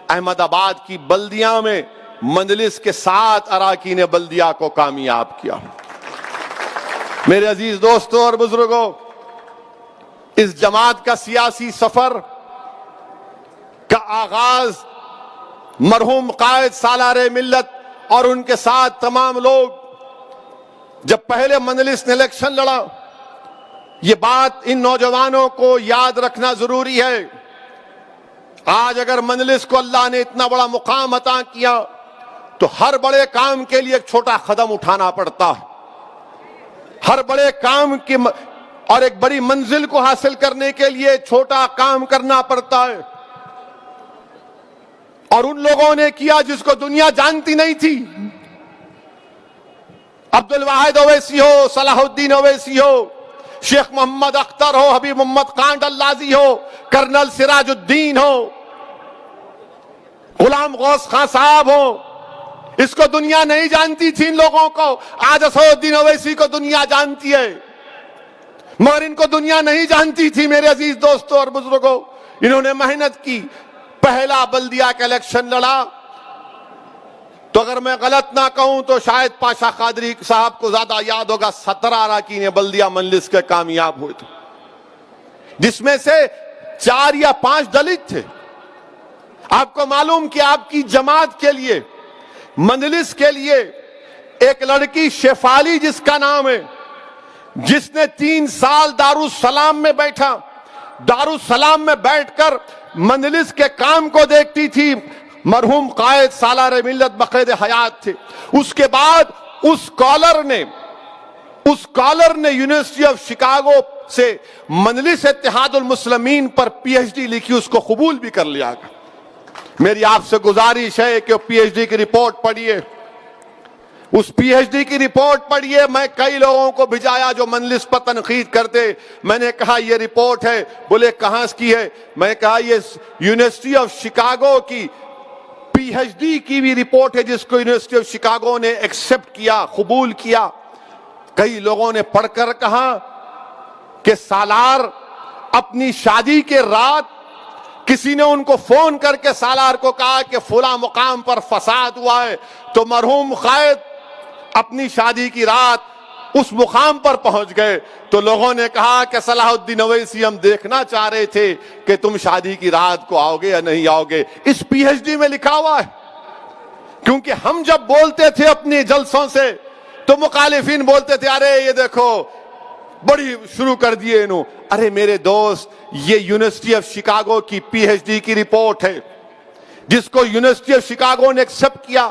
احمد آباد کی بلدیہ میں مجلس کے 7 اراکین بلدیہ کو کامیاب کیا۔ میرے عزیز دوستوں اور بزرگوں، اس جماعت کا سیاسی سفر کا آغاز مرحوم قائد سالار ملت اور ان کے ساتھ تمام لوگ جب پہلے مجلس نے الیکشن لڑا، یہ بات ان نوجوانوں کو یاد رکھنا ضروری ہے۔ آج اگر مجلس کو اللہ نے اتنا بڑا مقام عطا کیا تو ہر بڑے کام کے لیے ایک چھوٹا قدم اٹھانا پڑتا ہے، ہر بڑے کام کی اور ایک بڑی منزل کو حاصل کرنے کے لیے چھوٹا کام کرنا پڑتا ہے، اور ان لوگوں نے کیا جس کو دنیا جانتی نہیں تھی۔ عبد الواحد اویسی ہو، صلاح الدین اویسی ہو، شیخ محمد اختر ہو، حبیب محمد کانڈ اللازی ہو، کرنل سراج الدین ہو، غلام غوث خان صاحب ہو، اس کو دنیا نہیں جانتی تھی ان لوگوں کو۔ آج اسد الدین اویسی کو دنیا جانتی ہے، مگر ان کو دنیا نہیں جانتی تھی۔ میرے عزیز دوستوں اور بزرگوں، انہوں نے محنت کی، پہلا بلدیہ کا الیکشن لڑا، تو اگر میں غلط نہ کہوں تو شاید پاشا قادری صاحب کو زیادہ یاد ہوگا، 17 اراکین بلدیہ مجلس کے کامیاب ہوئے تھے۔ جس میں سے 4 یا 5 دلت تھے. آپ کو معلوم کہ آپ کی جماعت کے لیے، مجلس کے لیے ایک لڑکی شیفالی جس کا نام ہے، جس نے 3 سال دارالسلام میں بیٹھا، دارالسلام میں بیٹھ کر مجلس کے کام کو دیکھتی تھی. مرحوم قائد سالار ملت بقید حیات تھے. اس کے بعد اس اسکالر نے یونیورسٹی آف شکاگو سے مجلس اتحاد المسلمین پر پی ایچ ڈی لکھی، اس کو قبول بھی کر لیا. میری آپ سے گزارش ہے کہ پی ایچ ڈی کی رپورٹ پڑھیے، اس پی ایچ ڈی کی رپورٹ پڑھیے. میں کئی لوگوں کو بھیجایا جو مجلس پر تنقید کرتے. میں نے کہا یہ رپورٹ ہے، بولے کہاں کی ہے؟ میں نے کہا یہ یونیورسٹی آف شکاگو کی پی ایچ ڈی کی بھی رپورٹ ہے، جس کو یونیورسٹی آف شکاگو نے ایکسپٹ کیا، قبول کیا. کئی لوگوں نے پڑھ کر کہا کہ سالار اپنی شادی کے رات کسی نے ان کو فون کر کے سالار کو کہا کہ فلاں مقام پر فساد ہوا ہے، تو مرحوم قائد اپنی شادی کی رات اس مقام پر پہنچ گئے. تو لوگوں نے کہا کہ صلاح الدین اویسی ہم دیکھنا چاہ رہے تھے کہ تم شادی کی رات کو آؤ گے یا نہیں آؤ گے. اس پی ایچ ڈی میں لکھا ہوا ہے. کیونکہ ہم جب بولتے تھے اپنے جلسوں سے تو مخالفین بولتے تھے ارے یہ دیکھو بڑی شروع کر دیے انہوں. ارے میرے دوست، یہ یونیورسٹی آف شکاگو کی پی ایچ ڈی کی رپورٹ ہے، جس کو یونیورسٹی آف شکاگو نے ایکسپٹ کیا.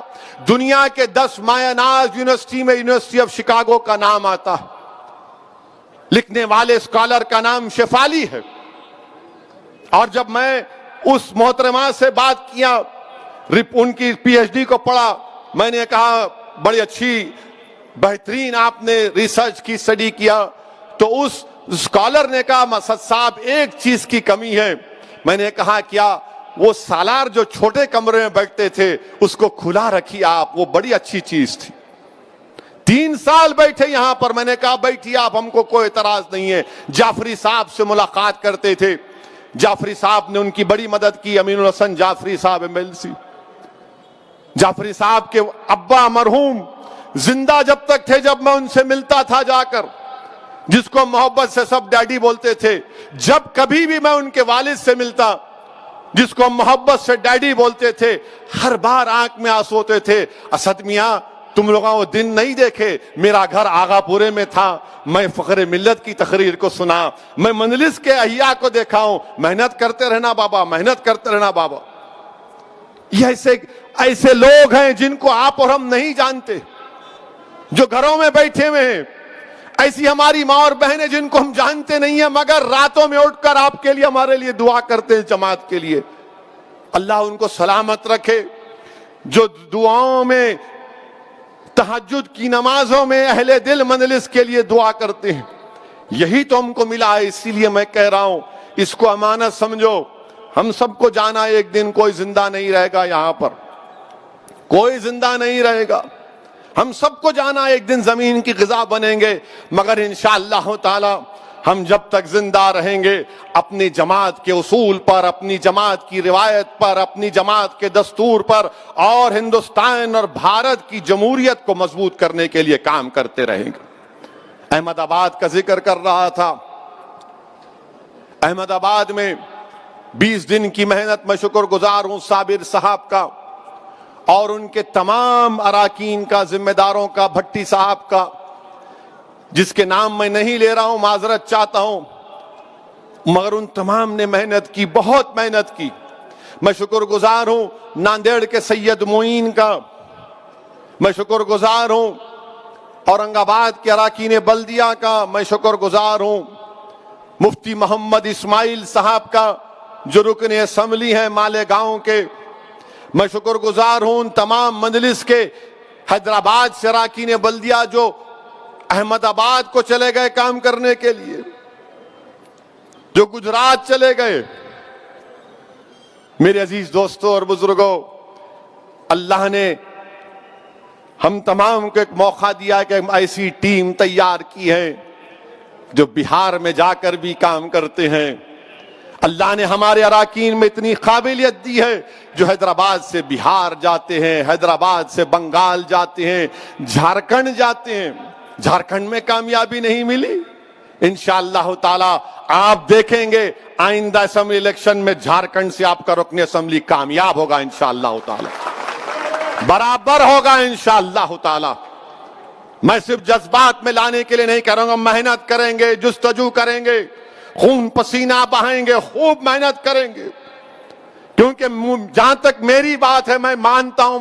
دنیا کے 10 مایہ ناز یونیورسٹی میں یونیورسٹی آف شکاگو کا نام آتا ہے. لکھنے والے اسکالر کا نام شیفالی ہے. اور جب میں اس محترمہ سے بات کیا، ان کی پی ایچ ڈی کو پڑھا، میں نے کہا بڑی اچھی بہترین آپ نے ریسرچ کی، اسٹڈی کیا. تو اس اسکالر نے کہا مسعد صاحب ایک چیز کی کمی ہے. میں نے کہا کیا؟ وہ سالار جو چھوٹے کمرے میں بیٹھتے تھے اس کو کھلا رکھی آپ، وہ بڑی اچھی چیز تھی. 3 سال بیٹھے یہاں پر. میں نے کہا بیٹھیے آپ، ہم کو کوئی اعتراض نہیں ہے. جعفری صاحب سے ملاقات کرتے تھے، جعفری صاحب نے ان کی بڑی مدد کی. امین الحسن جعفری صاحب MLC. جعفری صاحب کے ابا مرحوم زندہ جب تک تھے، جب میں ان سے ملتا تھا جا کر، جس کو محبت سے سب ڈیڈی بولتے تھے، جب کبھی بھی میں ان کے والد سے ملتا، جس کو محبت سے ڈیڈی بولتے تھے، ہر بار آنکھ میں آنسو ہوتے تھے. اسد میاں تم لوگوں وہ دن نہیں دیکھے، میرا گھر آغا پورے میں تھا، میں فخر ملت کی تقریر کو سنا، میں مجلس کے احیاء کو دیکھا ہوں. محنت کرتے رہنا بابا، محنت کرتے رہنا بابا. یہ ایسے لوگ ہیں جن کو آپ اور ہم نہیں جانتے، جو گھروں میں بیٹھے ہوئے ہیں. ایسی ہماری ماں اور بہنیں جن کو ہم جانتے نہیں ہیں، مگر راتوں میں اٹھ کر آپ کے لیے، ہمارے لیے دعا کرتے ہیں، جماعت کے لیے. اللہ ان کو سلامت رکھے. جو دعاؤں میں، تہجد کی نمازوں میں اہل دل مجلس کے لیے دعا کرتے ہیں، یہی تو ہم کو ملا ہے. اسی لیے میں کہہ رہا ہوں اس کو امانت سمجھو. ہم سب کو جانا ایک دن، کوئی زندہ نہیں رہے گا یہاں پر، کوئی زندہ نہیں رہے گا. ہم سب کو جانا ایک دن، زمین کی غذا بنیں گے. مگر انشاءاللہ تعالی ہم جب تک زندہ رہیں گے، اپنی جماعت کے اصول پر، اپنی جماعت کی روایت پر، اپنی جماعت کے دستور پر، اور ہندوستان اور بھارت کی جمہوریت کو مضبوط کرنے کے لیے کام کرتے رہیں گے. احمد آباد کا ذکر کر رہا تھا. احمد آباد میں 20 دن کی محنت، میں شکر گزار ہوں صابر صاحب کا اور ان کے تمام اراکین کا، ذمہ داروں کا، بھٹی صاحب کا، جس کے نام میں نہیں لے رہا ہوں، معذرت چاہتا ہوں، مگر ان تمام نے محنت کی، بہت محنت کی. میں شکر گزار ہوں ناندیڑ کے سید معین کا، میں شکر گزار ہوں اورنگ آباد کے اراکین بلدیہ کا، میں شکر گزار ہوں مفتی محمد اسماعیل صاحب کا جو رکن اسمبلی ہیں مالیگاؤں کے. میں شکر گزار ہوں تمام مجلس کے، حیدرآباد سے اراکین بلدیہ جو احمد آباد کو چلے گئے کام کرنے کے لیے، جو گجرات چلے گئے. میرے عزیز دوستوں اور بزرگوں، اللہ نے ہم تمام کو ایک موقع دیا کہ ہم ایسی ٹیم تیار کی ہے جو بہار میں جا کر بھی کام کرتے ہیں. اللہ نے ہمارے اراکین میں اتنی قابلیت دی ہے جو حیدرآباد سے بہار جاتے ہیں، حیدرآباد سے بنگال جاتے ہیں، جھارکھنڈ جاتے ہیں. جھارکھنڈ میں کامیابی نہیں ملی، انشاءاللہ تعالی آپ دیکھیں گے آئندہ اسمبلی الیکشن میں جھارکھنڈ سے آپ کا رکن اسمبلی کامیاب ہوگا انشاءاللہ تعالی، برابر ہوگا انشاءاللہ تعالی۔ میں صرف جذبات میں لانے کے لیے نہیں کہہ رہا ہوں، محنت کریں گے، جستجو کریں گے، خون پسینہ بہائیں گے، خوب محنت کریں گے، کیونکہ جہاں تک میری بات ہے میں مانتا ہوں،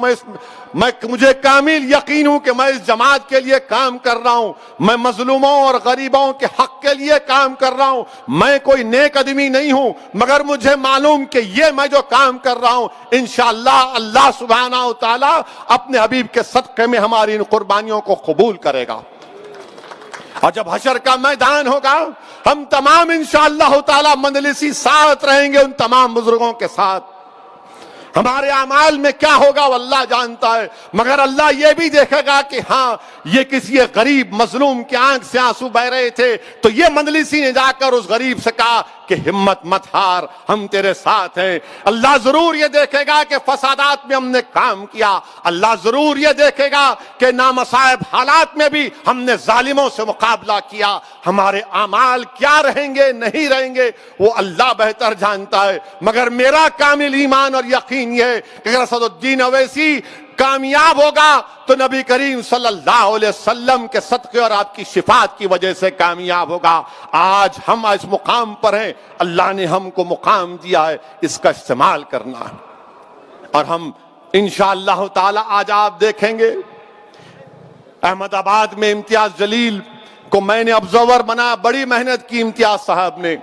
مجھے کامل یقین ہوں کہ میں اس جماعت کے لیے کام کر رہا ہوں، میں مظلوموں اور غریبوں کے حق کے لیے کام کر رہا ہوں، میں کوئی نیک آدمی نہیں ہوں، مگر مجھے معلوم کہ یہ میں جو کام کر رہا ہوں انشاءاللہ اللہ سبحانہ و تعالی اپنے حبیب کے صدقے میں ہماری ان قربانیوں کو قبول کرے گا۔ اور جب حشر کا میدان ہوگا ہم تمام انشاءاللہ تعالی مجلسی ساتھ رہیں گے ان تمام بزرگوں کے ساتھ۔ ہمارے اعمال میں کیا ہوگا وہ اللہ جانتا ہے، مگر اللہ یہ بھی دیکھے گا کہ ہاں یہ کسی غریب مظلوم کی آنکھ سے آنسو بہ رہے تھے تو یہ مجلسی نے جا کر اس غریب سے کہا کہ ہمت مت ہار، ہم تیرے ساتھ ہیں۔ اللہ ضرور یہ دیکھے گا کہ فسادات میں ہم نے کام کیا، اللہ ضرور یہ دیکھے گا کہ نامصائب حالات میں بھی ہم نے ظالموں سے مقابلہ کیا۔ ہمارے اعمال کیا رہیں گے نہیں رہیں گے وہ اللہ بہتر جانتا ہے، مگر میرا کامل ایمان اور یقین یہ ہے کہ اگر اسد الدین اویسی کامیاب ہوگا تو نبی کریم صلی اللہ علیہ وسلم کے صدقے اور آپ کی شفاعت کی وجہ سے کامیاب ہوگا۔ آج ہم اس مقام پر ہیں، اللہ نے ہم کو مقام دیا ہے، اس کا استعمال کرنا ہے، اور ہم انشاءاللہ تعالی آج آپ دیکھیں گے احمد آباد میں امتیاز جلیل کو میں نے ابزرور بنا، بڑی محنت کی، امتیاز صاحب نے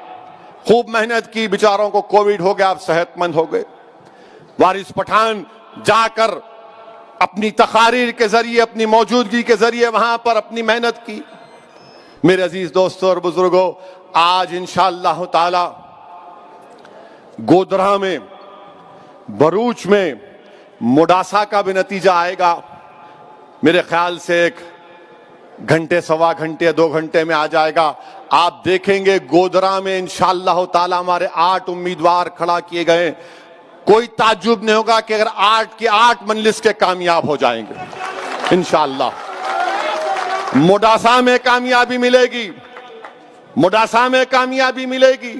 خوب محنت کی، بیچاروں کو کووڈ ہو گیا، آپ صحت مند ہو گئے۔ وارث پٹھان جا کر اپنی تقاریر کے ذریعے، اپنی موجودگی کے ذریعے وہاں پر اپنی محنت کی۔ میرے عزیز دوستوں اور بزرگوں، آج انشاءاللہ تعالی گودرہ میں، بھروچ میں، موڈاسا کا بھی نتیجہ آئے گا، میرے خیال سے 1 گھنٹے، سوا گھنٹے، 2 گھنٹے میں آ جائے گا۔ آپ دیکھیں گے گودرہ میں انشاءاللہ تعالی ہمارے 8 امیدوار کھڑا کیے گئے، کوئی تعجب نہیں ہوگا کہ اگر 8 کی 8 مجلس کے کامیاب ہو جائیں گے انشاءاللہ۔ موڈاسا میں کامیابی ملے گی، موڈاسا میں کامیابی ملے گی،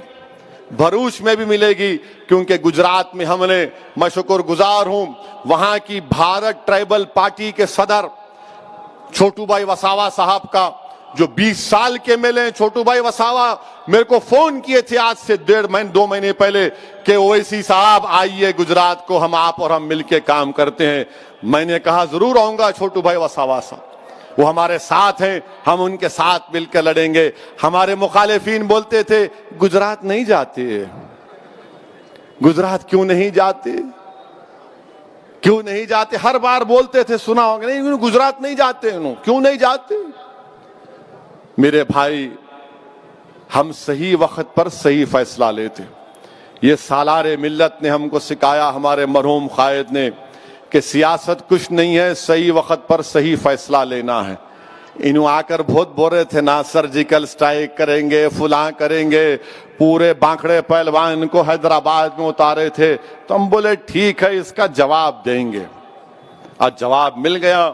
بھروچ میں بھی ملے گی، کیونکہ گجرات میں ہم نے، میں شکر گزار ہوں وہاں کی بھارت ٹرائبل پارٹی کے صدر چھوٹو بھائی وساوا صاحب کا، جو 20 سال کے ملے ہیں۔ چھوٹو بھائی وساوا میرے کو فون کیے تھے آج سے 2 مہینے پہلے کہ اویسی صاحب آئیے گجرات کو، ہم آپ اور ہم مل کے کام کرتے ہیں۔ میں نے کہا ضرور آؤں گا چھوٹو بھائی وساوا صاحب، وہ ہمارے ساتھ ہیں، ہم ان کے ساتھ مل کر لڑیں گے۔ ہمارے مخالفین بولتے تھے گجرات نہیں جاتے، گجرات کیوں نہیں جاتے، کیوں نہیں جاتے، ہر بار بولتے تھے، سنا ہوگا، نہیں گجرات نہیں جاتے، کیوں نہیں جاتے؟ میرے بھائی، ہم صحیح وقت پر صحیح فیصلہ لیتے، یہ سالار ملت نے ہم کو سکھایا، ہمارے مرحوم قائد نے، کہ سیاست کچھ نہیں ہے، صحیح وقت پر صحیح فیصلہ لینا ہے۔ انہوں آ کر بہت بول رہے تھے نا سرجیکل سٹرائک کریں گے، فلاں کریں گے، پورے بانکڑے پہلوان کو حیدرآباد میں اتارے تھے، تو ہم بولے ٹھیک ہے اس کا جواب دیں گے، اور جواب مل گیا۔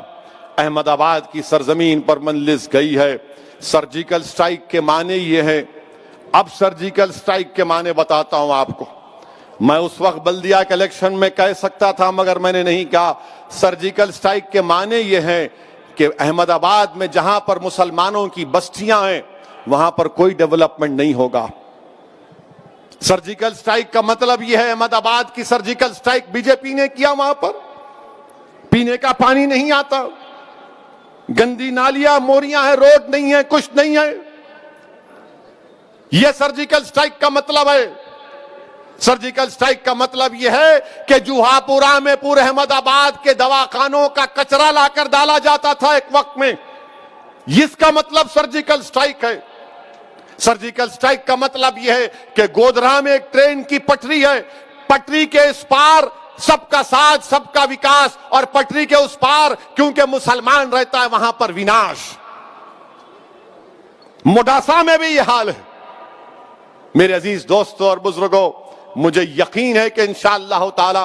احمد آباد کی سرزمین پر مجلس گئی ہے۔ سرجیکل سٹرائک کے معنی یہ ہے، اب سرجیکل سٹرائک کے معنی بتاتا ہوں آپ کو۔ میں اس وقت بلدیہ کے الیکشن میں کہہ سکتا تھا مگر میں نے نہیں کہا۔ سرجیکل سٹرائک کے معنی یہ ہے کہ احمد آباد میں جہاں پر مسلمانوں کی بستیاں ہیں وہاں پر کوئی ڈیولپمنٹ نہیں ہوگا۔ سرجیکل سٹرائک کا مطلب یہ ہے، احمد آباد کی سرجیکل سٹرائک بی جے پی نے کیا، وہاں پر پینے کا پانی نہیں آتا، گندی نالیاں موریاں ہیں، روڈ نہیں ہے، کچھ نہیں ہے۔ یہ سرجیکل سٹرائک کا مطلب ہے۔ سرجیکل سٹرائک کا مطلب یہ ہے کہ جوہاپورہ میں پورے احمد آباد کے دواخانوں کا کچرا لا کر ڈالا جاتا تھا ایک وقت میں، اس کا مطلب سرجیکل سٹرائک ہے۔ سرجیکل سٹرائک کا مطلب یہ ہے کہ گودرہ میں ایک ٹرین کی پٹری ہے، پٹری کے اس پار سب کا ساتھ، سب کا وکاس، اور پٹری کے اس پار کیونکہ مسلمان رہتا ہے وہاں پر وناش۔ موڈاسا میں بھی یہ حال ہے۔ میرے عزیز دوستوں اور بزرگوں، مجھے یقین ہے کہ انشاءاللہ تعالی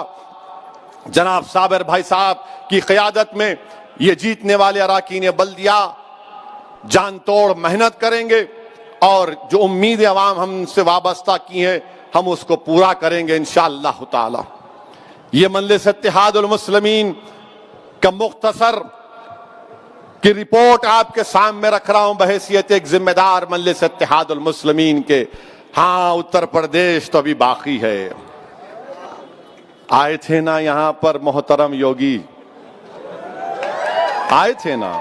جناب صابر بھائی صاحب کی قیادت میں یہ جیتنے والے اراکین بلدیہ جان توڑ محنت کریں گے، اور جو امید عوام ہم سے وابستہ کی ہیں ہم اس کو پورا کریں گے انشاءاللہ تعالی۔ یہ مجلس اتحاد المسلمین کا مختصر کی رپورٹ آپ کے سامنے رکھ رہا ہوں بحیثیت ایک ذمہ دار مجلس اتحاد المسلمین کے۔ ہاں اتر پردیش تو ابھی باقی ہے۔ آئے تھے نا یہاں پر محترم یوگی، آئے تھے نا،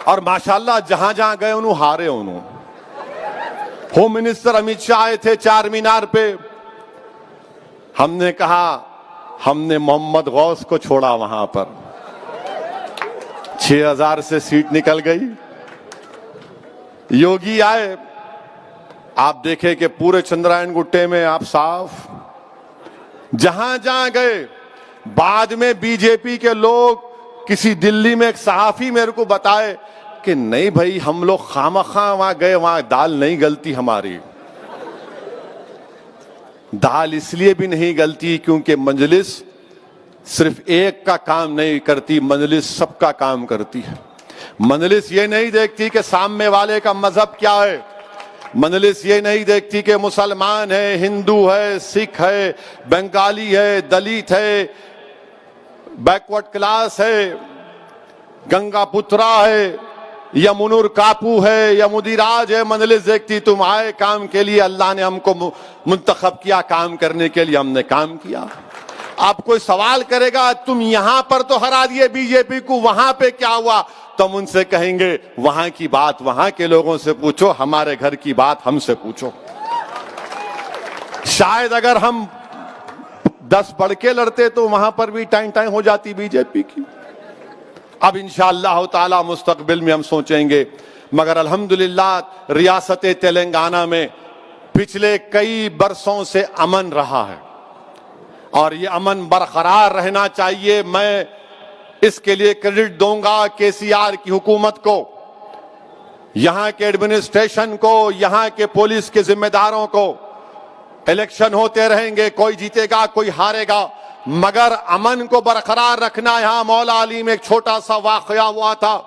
اور ماشاءاللہ جہاں جہاں گئے انہوں ہارے انہوں۔ ہوم منسٹر امیت شاہ آئے تھے چار مینار پہ، ہم نے کہا ہم نے محمد غوث کو چھوڑا وہاں پر، 6000 سے سیٹ نکل گئی۔ یوگی آئے، آپ دیکھیں کہ پورے چندرائن گٹے میں آپ صاف، جہاں جہاں گئے۔ بعد میں بی جے پی کے لوگ، کسی دلی میں ایک صحافی میرے کو بتائے کہ نہیں بھائی ہم لوگ خامخواہ وہاں گئے، وہاں دال نہیں گلتی ہماری۔ دال اس لیے بھی نہیں گلتی کیونکہ مجلس صرف ایک کا کام نہیں کرتی، مجلس سب کا کام کرتی ہے۔ مجلس یہ نہیں دیکھتی کہ سامنے والے کا مذہب کیا ہے، مجلس یہ نہیں دیکھتی کہ مسلمان ہے، ہندو ہے، سکھ ہے، بنگالی ہے، دلت ہے، بیکورڈ کلاس ہے، گنگا پترا ہے، یا منور کاپو ہے، یا مدیراج ہے۔ مجلس دیکھتی تم آئے کام کے لیے، اللہ نے ہم کو منتخب کیا کام کرنے کے لیے، ہم نے کام کیا۔ آپ کوئی سوال کرے گا تم یہاں پر تو ہرا دیے بی جے پی کو، وہاں پہ کیا ہوا؟ تم ان سے کہیں گے وہاں کی بات وہاں کے لوگوں سے پوچھو، ہمارے گھر کی بات ہم سے پوچھو۔ شاید اگر ہم 10 بڑھ کے لڑتے تو وہاں پر بھی ٹائم ہو جاتی بی جے پی کی۔ اب انشاءاللہ تعالی مستقبل میں ہم سوچیں گے، مگر الحمدللہ ریاست تلنگانہ میں پچھلے کئی برسوں سے امن رہا ہے اور یہ امن برقرار رہنا چاہیے۔ میں اس کے لیے کریڈٹ دوں گا کے سی آر کی حکومت کو، یہاں کے ایڈمنسٹریشن کو، یہاں کے پولیس کے ذمہ داروں کو۔ الیکشن ہوتے رہیں گے، کوئی جیتے گا کوئی ہارے گا، مگر امن کو برقرار رکھنا۔ یہاں مولا علی میں ایک چھوٹا سا واقعہ ہوا تھا،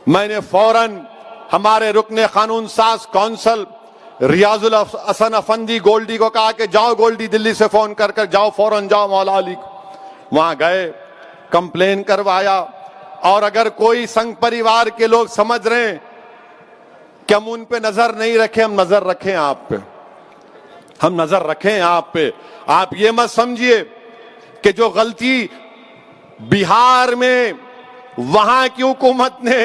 میں نے فوراً ہمارے رکن قانون ساز کونسل ریاض الحسن افندی گولڈی کو کہا کہ جاؤ گولڈی، دلی سے فون کر جاؤ، فوراً جاؤ مولا علی کو۔ وہاں گئے، کمپلین کروایا، اور اگر کوئی سنگ پریوار کے لوگ سمجھ رہے ہیں کہ ہم ان پہ نظر نہیں رکھیں، ہم نظر رکھیں آپ پہ، ہم نظر رکھیں آپ پہ۔ آپ یہ مت سمجھیے کہ جو غلطی بہار میں وہاں کی حکومت نے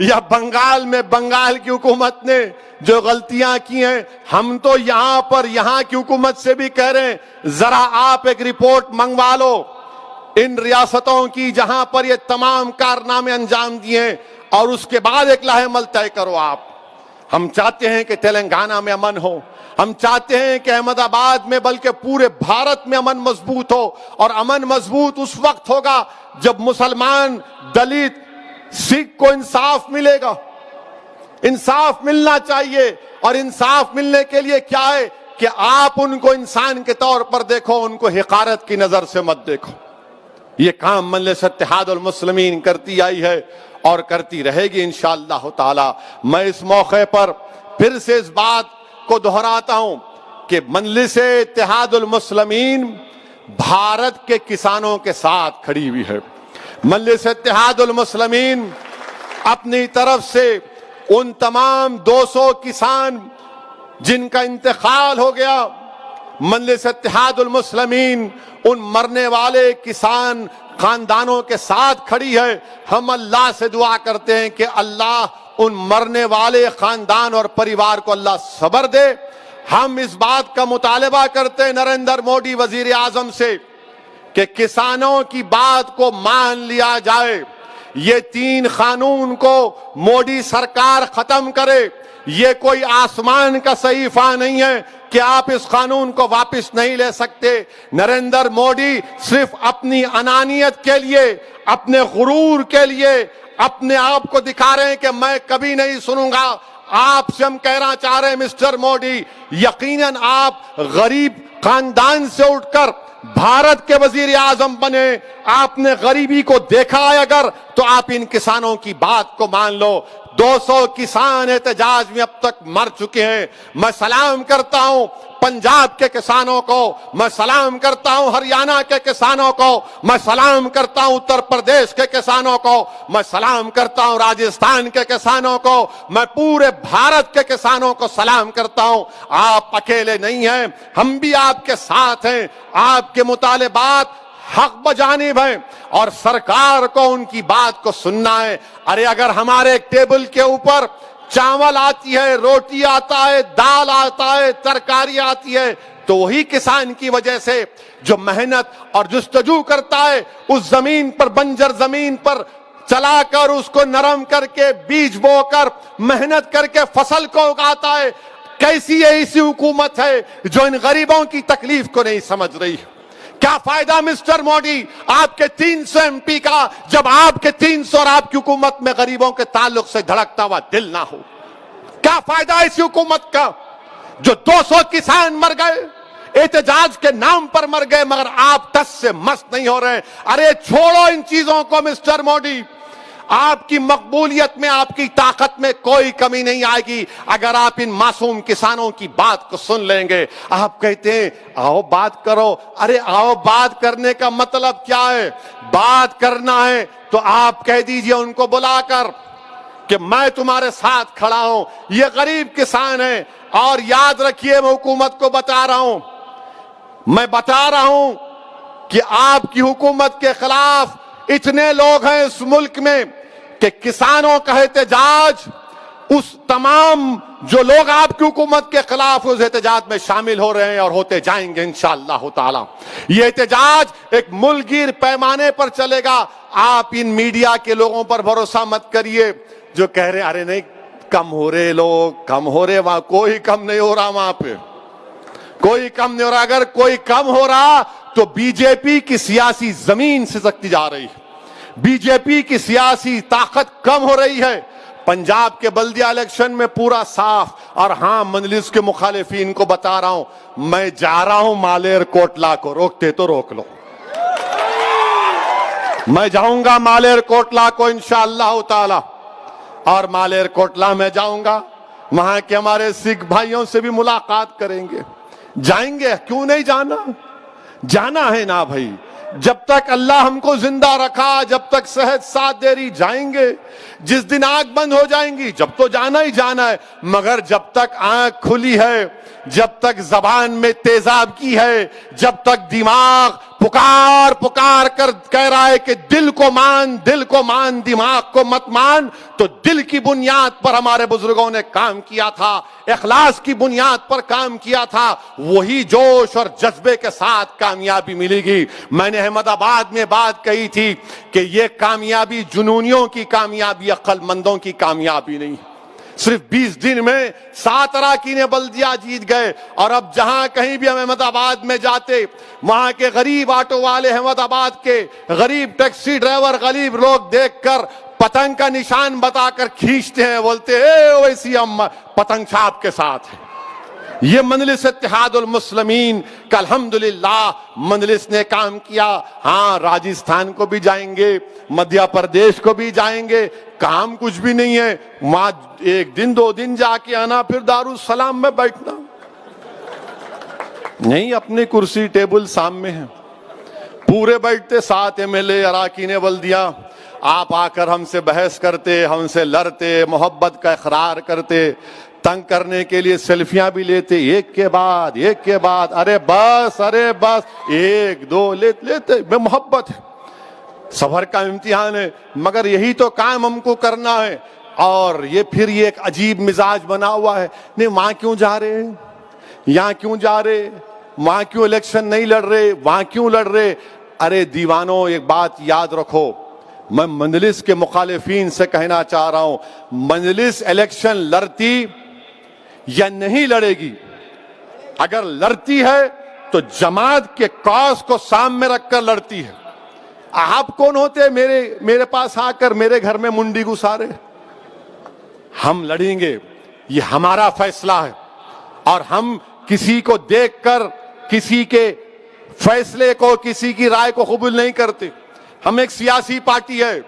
یا بنگال میں بنگال کی حکومت نے جو غلطیاں کی ہیں، ہم تو یہاں پر یہاں کی حکومت سے بھی کہہ رہے ہیں ذرا آپ ایک رپورٹ منگوا لو ان ریاستوں کی جہاں پر یہ تمام کارنامے انجام دیے، اور اس کے بعد ایک لاہ عمل طے کرو آپ۔ ہم چاہتے ہیں کہ تلنگانہ میں امن ہو، ہم چاہتے ہیں کہ احمد آباد میں بلکہ پورے بھارت میں امن مضبوط ہو، اور امن مضبوط اس وقت ہوگا جب مسلمان، دلت، سکھ کو انصاف ملے گا۔ انصاف ملنا چاہیے، اور انصاف ملنے کے لیے کیا ہے کہ آپ ان کو انسان کے طور پر دیکھو، ان کو حقارت کی نظر سے مت دیکھو۔ یہ کام مجلس اتحاد المسلمین کرتی آئی ہے اور کرتی رہے گی انشاءاللہ تعالی۔ میں اس موقع پر پھر سے اس بات کو دہراتا ہوں کہ مجلس اتحاد المسلمین بھارت کے کسانوں کے ساتھ کھڑی ہوئی ہے۔ مجلس اتحاد المسلمین اپنی طرف سے ان تمام 200 کسان جن کا انتقال ہو گیا، مجلس اتحاد المسلمین ان مرنے والے کسان خاندانوں کے ساتھ کھڑی ہے۔ ہم اللہ سے دعا کرتے ہیں کہ اللہ ان مرنے والے خاندان اور پریوار کو اللہ صبر دے۔ ہم اس بات کا مطالبہ کرتے ہیں نریندر مودی وزیر اعظم سے کہ کسانوں کی بات کو مان لیا جائے، یہ 3 قانون کو مودی سرکار ختم کرے۔ یہ کوئی آسمان کا صحیفہ نہیں ہے کہ آپ اس قانون کو واپس نہیں لے سکتے۔ نریندر مودی صرف اپنی انانیت کے لیے، اپنے غرور کے لیے اپنے آپ کو دکھا رہے ہیں کہ میں کبھی نہیں سنوں گا۔ آپ سے ہم کہنا چاہ رہے ہیں مسٹر مودی، یقیناً آپ غریب خاندان سے اٹھ کر بھارت کے وزیر اعظم بنے، آپ نے غریبی کو دیکھا ہے اگر تو آپ ان کسانوں کی بات کو مان لو. 200 کسان احتجاج میں اب تک مر چکے ہیں. میں سلام کرتا ہوں پنجاب کے کسانوں کو, میں سلام کرتا ہوں ہریانہ کے کسانوں کو, میں سلام کرتا ہوں اتر پردیش کے کسانوں کو, میں سلام کرتا ہوں راجستھان کے کسانوں کو, میں پورے بھارت کے کسانوں کو سلام کرتا ہوں. آپ اکیلے نہیں ہیں, ہم بھی آپ کے ساتھ ہیں. آپ کے مطالبات حق بجانب ہیں اور سرکار کو ان کی بات کو سننا ہے. ارے اگر ہمارے ٹیبل کے اوپر چاول آتی ہے, روٹی آتا ہے, دال آتا ہے, ترکاری آتی ہے, تو وہی کسان کی وجہ سے جو محنت اور جستجو کرتا ہے اس زمین پر, بنجر زمین پر چلا کر اس کو نرم کر کے بیج بو کر محنت کر کے فصل کو اگاتا ہے. کیسی ایسی حکومت ہے جو ان غریبوں کی تکلیف کو نہیں سمجھ رہی؟ کیا فائدہ مسٹر مودی آپ کے 300 ایم پی کا جب آپ کے 300 اور آپ کی حکومت میں غریبوں کے تعلق سے دھڑکتا ہوا دل نہ ہو؟ کیا فائدہ ایسی حکومت کا جو 200 کسان مر گئے, احتجاج کے نام پر مر گئے, مگر آپ ٹس سے مست نہیں ہو رہے. ارے چھوڑو ان چیزوں کو مسٹر مودی. آپ کی مقبولیت میں, آپ کی طاقت میں کوئی کمی نہیں آئے گی اگر آپ ان معصوم کسانوں کی بات کو سن لیں گے. آپ کہتے ہیں آؤ بات کرو. ارے آؤ بات کرنے کا مطلب کیا ہے؟ بات کرنا ہے تو آپ کہہ دیجئے ان کو بلا کر کہ میں تمہارے ساتھ کھڑا ہوں, یہ غریب کسان ہیں. اور یاد رکھیے میں حکومت کو بتا رہا ہوں, میں بتا رہا ہوں کہ آپ کی حکومت کے خلاف اتنے لوگ ہیں اس ملک میں کہ کسانوں کا احتجاج, اس تمام جو لوگ آپ کی حکومت کے خلاف اس احتجاج میں شامل ہو رہے ہیں اور ہوتے جائیں گے انشاءاللہ تعالی. یہ احتجاج ایک ملک گیر پیمانے پر چلے گا. آپ ان میڈیا کے لوگوں پر بھروسہ مت کریے جو کہہ رہے ارے نہیں کم ہو رہے, لوگ کم ہو رہے. وہاں کوئی کم نہیں ہو رہا, وہاں پہ کوئی کم نہیں ہو رہا. اگر کوئی کم ہو رہا تو بی جے پی کی سیاسی زمین سے سکتی جا رہی ہے, بی جے پی کی سیاسی طاقت کم ہو رہی ہے. پنجاب کے بلدیہ الیکشن میں پورا صاف. اور ہاں مجلس کے مخالفین کو بتا رہا ہوں, میں جا رہا ہوں مالیر کوٹلا کو, روکتے تو روک لو. میں جاؤں گا مالیر کوٹلا کو انشاءاللہ تعالی, اور مالیر کوٹلا میں جاؤں گا, وہاں کے ہمارے سکھ بھائیوں سے بھی ملاقات کریں گے. جائیں گے, کیوں نہیں جانا؟ جانا ہے نا بھائی. جب تک اللہ ہم کو زندہ رکھا, جب تک صحت ساتھ دے رہی, جائیں گے. جس دن آنکھ بند ہو جائیں گی جب تو جانا ہی جانا ہے. مگر جب تک آنکھ کھلی ہے, جب تک زبان میں تیزاب کی ہے, جب تک دماغ پکار پکار کر کہہ رہا ہے کہ دل کو مان, دل کو مان, دماغ کو مت مان, تو دل کی بنیاد پر ہمارے بزرگوں نے کام کیا تھا, اخلاص کی بنیاد پر کام کیا تھا. وہی جوش اور جذبے کے ساتھ کامیابی ملے گی. میں نے احمد آباد میں بات کہی تھی کہ یہ کامیابی جنونیوں کی کامیابی, عقل مندوں کی کامیابی نہیں. صرف 20 دن میں 7 اراکین بلدیہ جیت گئے. اور اب جہاں کہیں بھی ہم احمد آباد میں جاتے, وہاں کے غریب آٹو والے, احمد آباد کے غریب ٹیکسی ڈرائیور, غریب لوگ دیکھ کر پتنگ کا نشان بتا کر کھینچتے ہیں, بولتے اے ویسی ہم پتنگ چھاپ کے ساتھ ہیں. یہ مجلس اتحاد المسلمین کا الحمدللہ مجلس نے کام کیا. ہاں راجستھان کو بھی جائیں گے, مدھیہ پردیش کو بھی جائیں گے, کام کچھ بھی نہیں ہے. وہاں 1 دن 2 دن جا کے آنا, پھر دارالسلام میں بیٹھنا نہیں. اپنی کرسی ٹیبل سامنے ہے, پورے بیٹھتے 7 MLA اراکین بلدیہ. آپ آ کر ہم سے بحث کرتے, ہم سے لڑتے, محبت کا اقرار کرتے, تنگ کرنے کے لیے سیلفیاں بھی لیتے, ایک کے بعد ارے بس 1 2 لیتے. بے محبت ہے, صبر کا امتحان ہے, مگر یہی تو کام ہم کو کرنا ہے. اور یہ پھر یہ ایک عجیب مزاج بنا ہوا ہے, نہیں وہاں کیوں جا رہے, یہاں کیوں جا رہے, وہاں کیوں الیکشن نہیں لڑ رہے, وہاں کیوں لڑ رہے. ارے دیوانوں, ایک بات یاد رکھو, میں مجلس کے مخالفین سے کہنا چاہ رہا ہوں, مجلس الیکشن لڑتی یا نہیں لڑے گی. اگر لڑتی ہے تو جماعت کے کاز کو سامنے رکھ کر لڑتی ہے. آپ کون ہوتے میرے پاس آ کر میرے گھر میں منڈی گسارے؟ ہم لڑیں گے, یہ ہمارا فیصلہ ہے. اور ہم کسی کو دیکھ کر کسی کے فیصلے کو, کسی کی رائے کو قبول نہیں کرتے. ہم ایک سیاسی پارٹی ہے,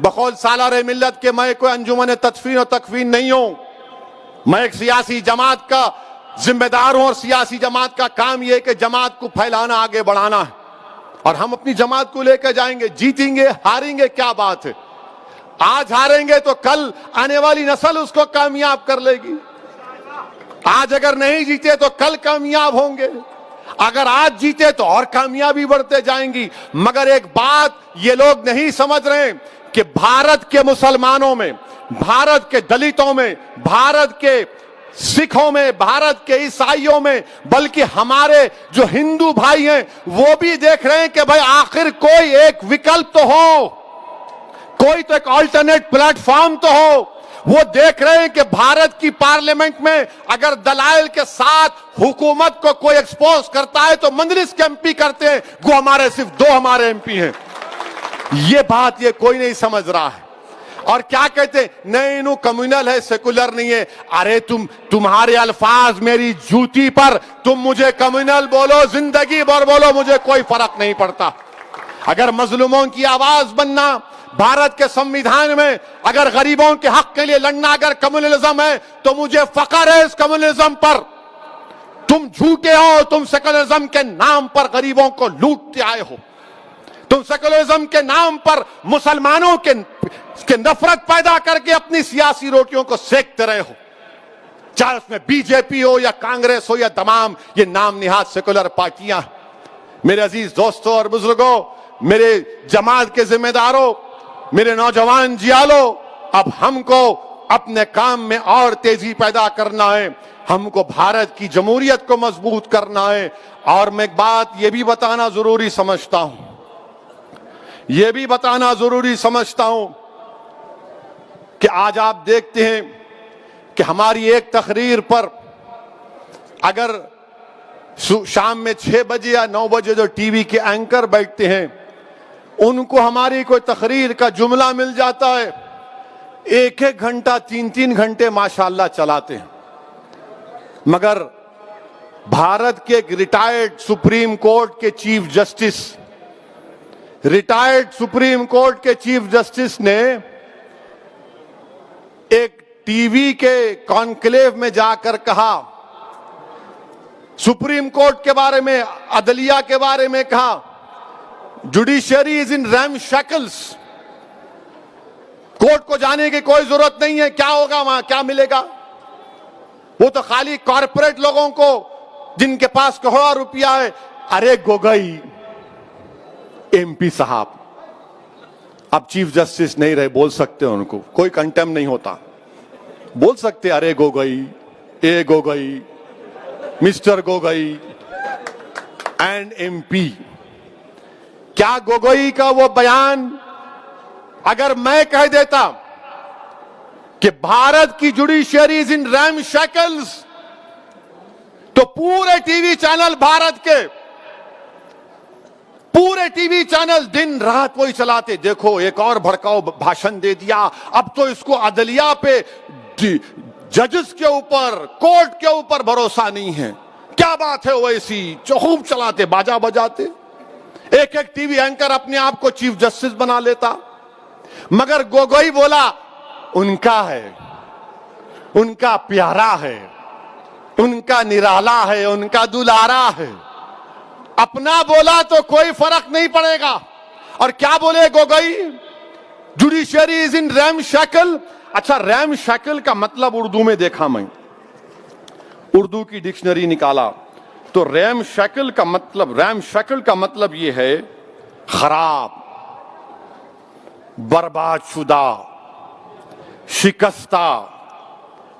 بقول سالار ملت کہ میں کوئی انجمن تدفین و تکفین نہیں ہوں. میں ایک سیاسی جماعت کا ذمہ دار ہوں اور سیاسی جماعت کا کام یہ ہے کہ جماعت کو پھیلانا، آگے بڑھانا ہے. اور ہم اپنی جماعت کو لے کے جائیں گے. جیتیں گے ہاریں گے کیا بات ہے، آج ہاریں گے تو کل آنے والی نسل اس کو کامیاب کر لے گی. آج اگر نہیں جیتے تو کل کامیاب ہوں گے، اگر آج جیتے تو اور کامیابی بڑھتے جائیں گی. مگر ایک بات یہ لوگ نہیں سمجھ رہے کہ بھارت کے مسلمانوں میں، بھارت کے دلتوں میں، بھارت کے سکھوں میں، بھارت کے عیسائیوں میں، بلکہ ہمارے جو ہندو بھائی ہیں وہ بھی دیکھ رہے ہیں کہ بھائی آخر کوئی ایک وکلپ تو ہو، کوئی تو ایک آلٹرنیٹ پلیٹ فارم تو ہو. وہ دیکھ رہے ہیں کہ بھارت کی پارلیمنٹ میں اگر دلائل کے ساتھ حکومت کو کوئی ایکسپوز کرتا ہے تو مجلس کے ایم پی کرتے ہیں، وہ ہمارے صرف 2 ہمارے ایم پی ہیں. یہ بات یہ کوئی نہیں سمجھ رہا ہے. اور کیا کہتے ہیں، نہیں انہوں کمیونل ہے، سیکولر نہیں ہے. ارے تمہارے الفاظ میری جوتی پر، تم مجھے کمیونل بولو، زندگی بھر بولو، مجھے کوئی فرق نہیں پڑتا. اگر مظلوموں کی آواز بننا بھارت کے سمویدھان میں، اگر غریبوں کے حق کے لیے لڑنا اگر کمیونلزم ہے تو مجھے فخر ہے اس کمیونلزم پر. تم جھوٹے ہو، تم سیکولرزم کے نام پر غریبوں کو لوٹتے آئے ہو، تم سیکولرزم کے نام پر مسلمانوں کے نفرت پیدا کر کے اپنی سیاسی روٹیوں کو سیکتے رہے ہو. چاہے اس میں بی جے پی ہو یا کانگریس ہو یا تمام یہ نام نہاد سیکولر پارٹیاں. میرے عزیز دوستوں اور بزرگوں، میرے جماعت کے ذمہ داروں، میرے نوجوان جیالو، اب ہم کو اپنے کام میں اور تیزی پیدا کرنا ہے. ہم کو بھارت کی جمہوریت کو مضبوط کرنا ہے. اور میں ایک بات یہ بھی بتانا ضروری سمجھتا ہوں، یہ بھی بتانا ضروری سمجھتا ہوں کہ آج آپ دیکھتے ہیں کہ ہماری ایک تقریر پر اگر شام میں 6 بجے یا 9 بجے جو ٹی وی کے اینکر بیٹھتے ہیں ان کو ہماری کوئی تقریر کا جملہ مل جاتا ہے، 1-1 گھنٹہ 3-3 گھنٹے ماشاءاللہ چلاتے ہیں. مگر بھارت کے ایک ریٹائرڈ سپریم کورٹ کے chief justice, retired supreme court کے چیف جسٹس نے ایک ٹی وی کے کانکلیو میں جا کر کہا، سپریم کورٹ کے بارے میں، عدلیہ کے بارے میں کہا، judiciary is in RAM shackles. Court کو جانے کی کوئی ضرورت نہیں ہے. کیا ہوگا وہاں، کیا ملے گا؟ وہ تو خالی کارپوریٹ لوگوں کو جن کے پاس کروڑا روپیہ ہے. ارے گوگئی ایم پی صاحب اب چیف جسٹس نہیں رہے، بول سکتے ان کو، کوئی کنٹیم نہیں ہوتا، بول سکتے ارے گوگئی، اے Gogoi, mister Gogoi and M P. کیا گوگوئی کا وہ بیان اگر میں کہہ دیتا کہ بھارت کی judiciary is in RAM shackles تو پورے ٹی وی چینل بھارت کے، پورے ٹی وی چینل دن رات وہی چلاتے، دیکھو ایک اور بھڑکاؤ بھاشن دے دیا، اب تو اس کو عدلیہ پہ، ججز کے اوپر، کورٹ کے اوپر بھروسہ نہیں ہے. کیا بات ہے، ویسی خوب چلاتے، باجا بجاتے. ایک ایک ٹی وی اینکر اپنے آپ کو چیف جسٹس بنا لیتا. مگر گوگوئی بولا ان کا ہے، ان کا پیارا ہے، ان کا نرالا ہے، ان کا دلارا ہے. اپنا بولا تو کوئی فرق نہیں پڑے گا. اور کیا بولے Gogoi? Judiciary is in RAM shackle. اچھا، ریم شیکل کا مطلب اردو میں دیکھا، میں اردو کی ڈکشنری نکالا تو ریم شیکل کا مطلب یہ ہے خراب، برباد شدہ، شکستہ،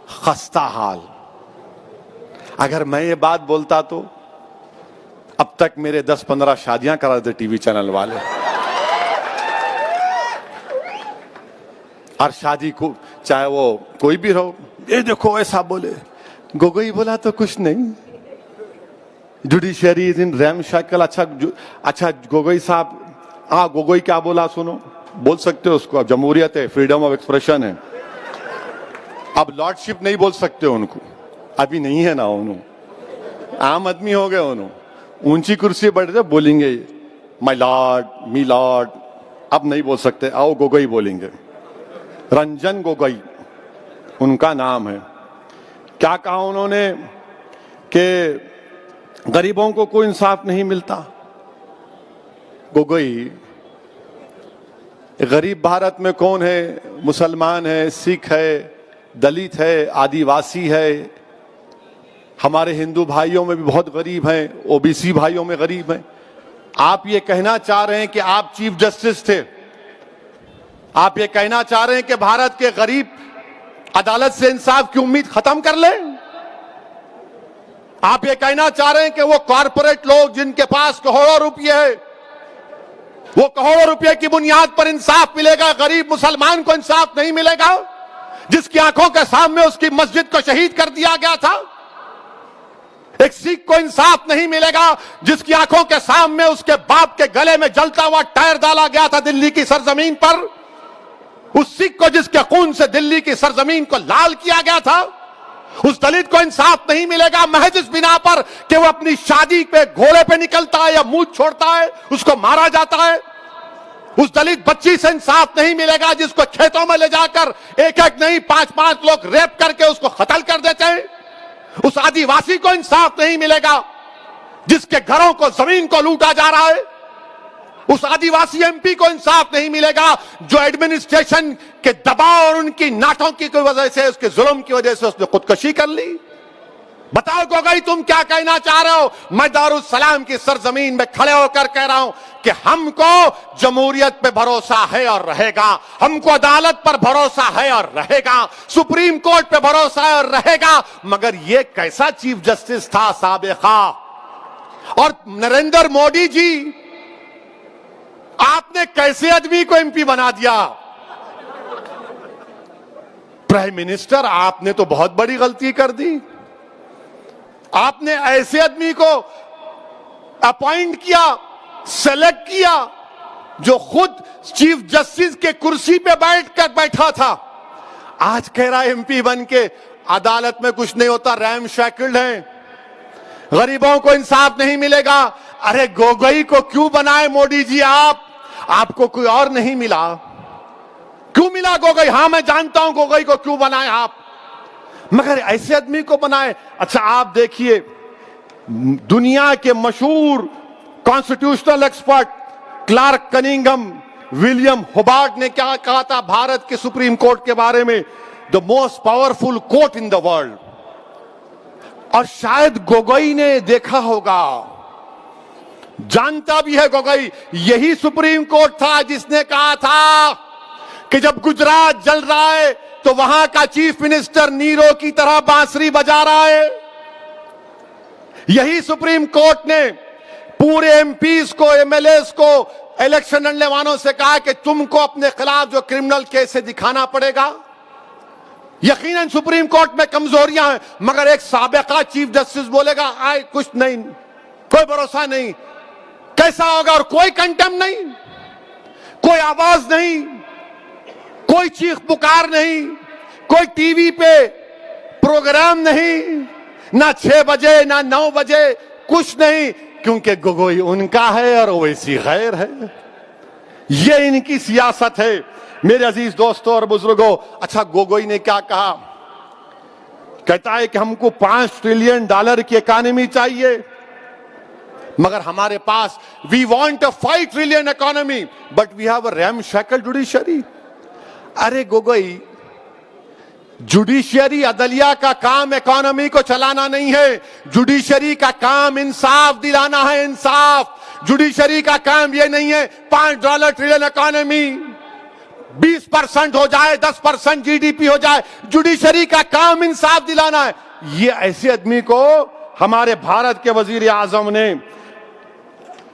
خستہ حال. اگر میں یہ بات بولتا تو اب تک میرے 10-15 شادیاں کرا دیتے ٹی وی چینل والے. اور شادی کو چاہے وہ کوئی بھی رہو، یہ دیکھو ایسا بولے. گوگوئی بولا تو کچھ نہیں، judiciary is in RAM shackle. اچھا گوگوئی صاحب، ہاں گوگوئی کیا بولا سنو، بول سکتے ہو اس کو، اب جمہوریت ہے، فریڈم آف ایکسپریشن ہے. اب لارڈ شپ نہیں بول سکتے ان کو، ابھی نہیں ہے نا، انہوں عام آدمی ہو گئے، انہوں اونچی کرسی بیٹھے بولیں گے مائی لارڈ، می لارڈ. اب نہیں بول سکتے, آؤ گوگوئی بولیں گے. رنجن گوگوئی ان کا نام ہے. کیا کہا انہوں نے کہ غریبوں کو کوئی انصاف نہیں ملتا. گوگوئی, غریب بھارت میں کون ہے؟ مسلمان ہے, سکھ ہے, دلت ہے, آدیواسی ہے. ہمارے ہندو بھائیوں میں بھی بہت غریب ہیں, او بی سی بھائیوں میں غریب ہیں. آپ یہ کہنا چاہ رہے ہیں کہ آپ چیف جسٹس تھے, آپ یہ کہنا چاہ رہے ہیں کہ بھارت کے غریب عدالت سے انصاف کی امید ختم کر لیں؟ آپ یہ کہنا چاہ رہے ہیں کہ وہ کارپوریٹ لوگ جن کے پاس کروڑوں روپے ہے, وہ کروڑوں روپے کی بنیاد پر انصاف ملے گا, غریب مسلمان کو انصاف نہیں ملے گا جس کی آنکھوں کے سامنے اس کی مسجد کو شہید کر دیا گیا تھا؟ ایک سکھ کو انصاف نہیں ملے گا جس کی آنکھوں کے سامنے اس کے باپ کے گلے میں جلتا ہوا ٹائر ڈالا گیا تھا دلی کی سرزمین پر؟ اس سکھ کو جس کے خون سے دلی کی سرزمین کو لال کیا گیا تھا, اس دلت کو انصاف نہیں ملے گا محض اس بنا پر کہ وہ اپنی شادی پہ گھوڑے پہ نکلتا ہے یا منہ چھوڑتا ہے, اس کو مارا جاتا ہے. اس دلت بچی سے انصاف نہیں ملے گا جس کو کھیتوں میں لے جا کر ایک ایک نہیں 5-5 لوگ ریپ کر کے اس کو قتل کر دیتے ہیں. اس آدیواسی کو انصاف نہیں ملے گا جس کے گھروں کو, زمین کو لوٹا جا رہا ہے. اس آدیواسی ایم پی کو انصاف نہیں ملے گا جو ایڈمنسٹریشن کے دباؤ اور ان کی ناٹکی کی وجہ سے, اس کے ظلم کی وجہ سے اس نے خودکشی کر لی. بتاؤ گوگوئی تم کیا کہنا چاہ رہے ہو؟ میں دارالسلام کی سرزمین میں کھڑے ہو کر کہہ رہا ہوں کہ ہم کو جمہوریت پہ بھروسہ ہے اور رہے گا, ہم کو عدالت پر بھروسہ ہے اور رہے گا, سپریم کورٹ پہ بھروسہ ہے اور رہے گا. مگر یہ کیسا چیف جسٹس تھا سابقہ؟ اور نریندر مودی جی, آپ نے کیسے آدمی کو ایم پی بنا دیا؟ پرائم منسٹر, آپ نے تو بہت بڑی غلطی کر دی. آپ نے ایسے آدمی کو اپوائنٹ کیا, سلیکٹ کیا جو خود چیف جسٹس کے کرسی پہ بیٹھا تھا. آج کہہ رہا ہے ایم پی بن کے عدالت میں کچھ نہیں ہوتا, ریم شیکلڈ ہیں, غریبوں کو انصاف نہیں ملے گا. ارے گوگوئی کو کیوں بنائے مودی جی آپ کو کوئی اور نہیں ملا؟ کیوں ملا گوگوئی؟ ہاں میں جانتا ہوں گوگوئی کو کیوں بنائے آپ, مگر ایسے آدمی کو بنائے. اچھا آپ دیکھیے, دنیا کے مشہور constitutional expert Clark Cunningham, William Hobart نے کیا کہا تھا بھارت کے سپریم کورٹ کے بارے میں؟ The most powerful court in the world. اور شاید گوگوئی نے دیکھا ہوگا, جانتا بھی ہے گوگوئی, یہی سپریم کورٹ تھا جس نے کہا تھا کہ جب گجرات جل رہا ہے تو وہاں کا چیف منسٹر نیرو کی طرح بانسری بجا رہا ہے. یہی سپریم کورٹ نے پورے ایم پیز کو, ایم ایل ایز کو, الیکشن لڑنے والوں سے کہا کہ تم کو اپنے خلاف جو کرمنل کیس ہے دکھانا پڑے گا. یقیناً سپریم کورٹ میں کمزوریاں ہیں, مگر ایک سابقہ چیف جسٹس بولے گا آئے کچھ نہیں, کوئی بھروسہ نہیں, کیسا ہوگا؟ اور کوئی کنٹم نہیں, کوئی آواز نہیں, کوئی چیخ پکار نہیں, کوئی ٹی وی پہ پروگرام نہیں, نہ 6 بجے نہ 9 بجے, کچھ نہیں, کیونکہ گوگوئی ان کا ہے اور ویسی غیر ہے. یہ ان کی سیاست ہے میرے عزیز دوستوں اور بزرگوں. اچھا گوگوئی نے کیا کہا؟ کہتا ہے کہ ہم کو $5 ٹریلین کی اکانومی چاہیے, مگر ہمارے پاس we want a 5 trillion economy but we have a ramshackle judiciary. Array Gogoi, judiciary عدلیہ کا کام اکانومی کو چلانا نہیں ہے, جوڈیشری کا کام انصاف دلانا ہے, انصاف. جوڈیشری کا کام یہ نہیں ہے $5 ٹریلین اکانومی 20% ہو جائے, 10% جی ڈی پی ہو جائے. جوڈیشری کا کام انصاف دلانا ہے. یہ ایسے آدمی کو ہمارے بھارت کے وزیر اعظم نے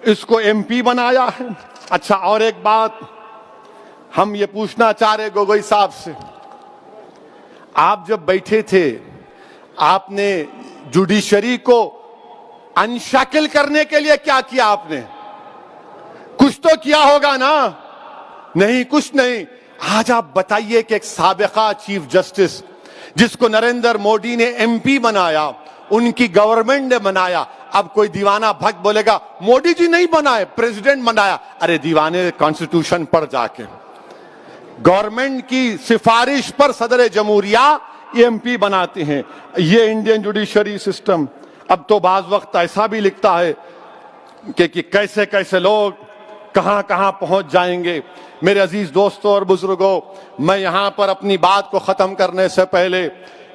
اس کو ایم پی بنایا ہے. اچھا اور ایک بات ہم یہ پوچھنا چاہ رہے گوگوئی صاحب سے, آپ جب بیٹھے تھے آپ نے جوڈیشری کو انشکل کرنے کے لیے کیا کیا؟ آپ نے کچھ تو کیا ہوگا نا؟ نہیں, کچھ نہیں. آج آپ بتائیے کہ ایک سابقہ چیف جسٹس جس کو نریندر مودی نے ایم پی بنایا, ان کی گورنمنٹ نے بنایا. اب کوئی دیوانہ بھگ بولے گا مودی جی نہیں بنائے, پریزیڈنٹ بنایا. ارے دیوانے, کانسٹیٹیوشن پڑھ جا کے. گورنمنٹ کی سفارش پر صدر جمہوریہ ایم پی بناتے ہیں. یہ انڈین جوڈیشری سسٹم اب تو بعض وقت ایسا بھی لکھتا ہے کہ کیسے کیسے لوگ کہاں کہاں پہنچ جائیں گے. میرے عزیز دوستوں اور بزرگوں, میں یہاں پر اپنی بات کو ختم کرنے سے پہلے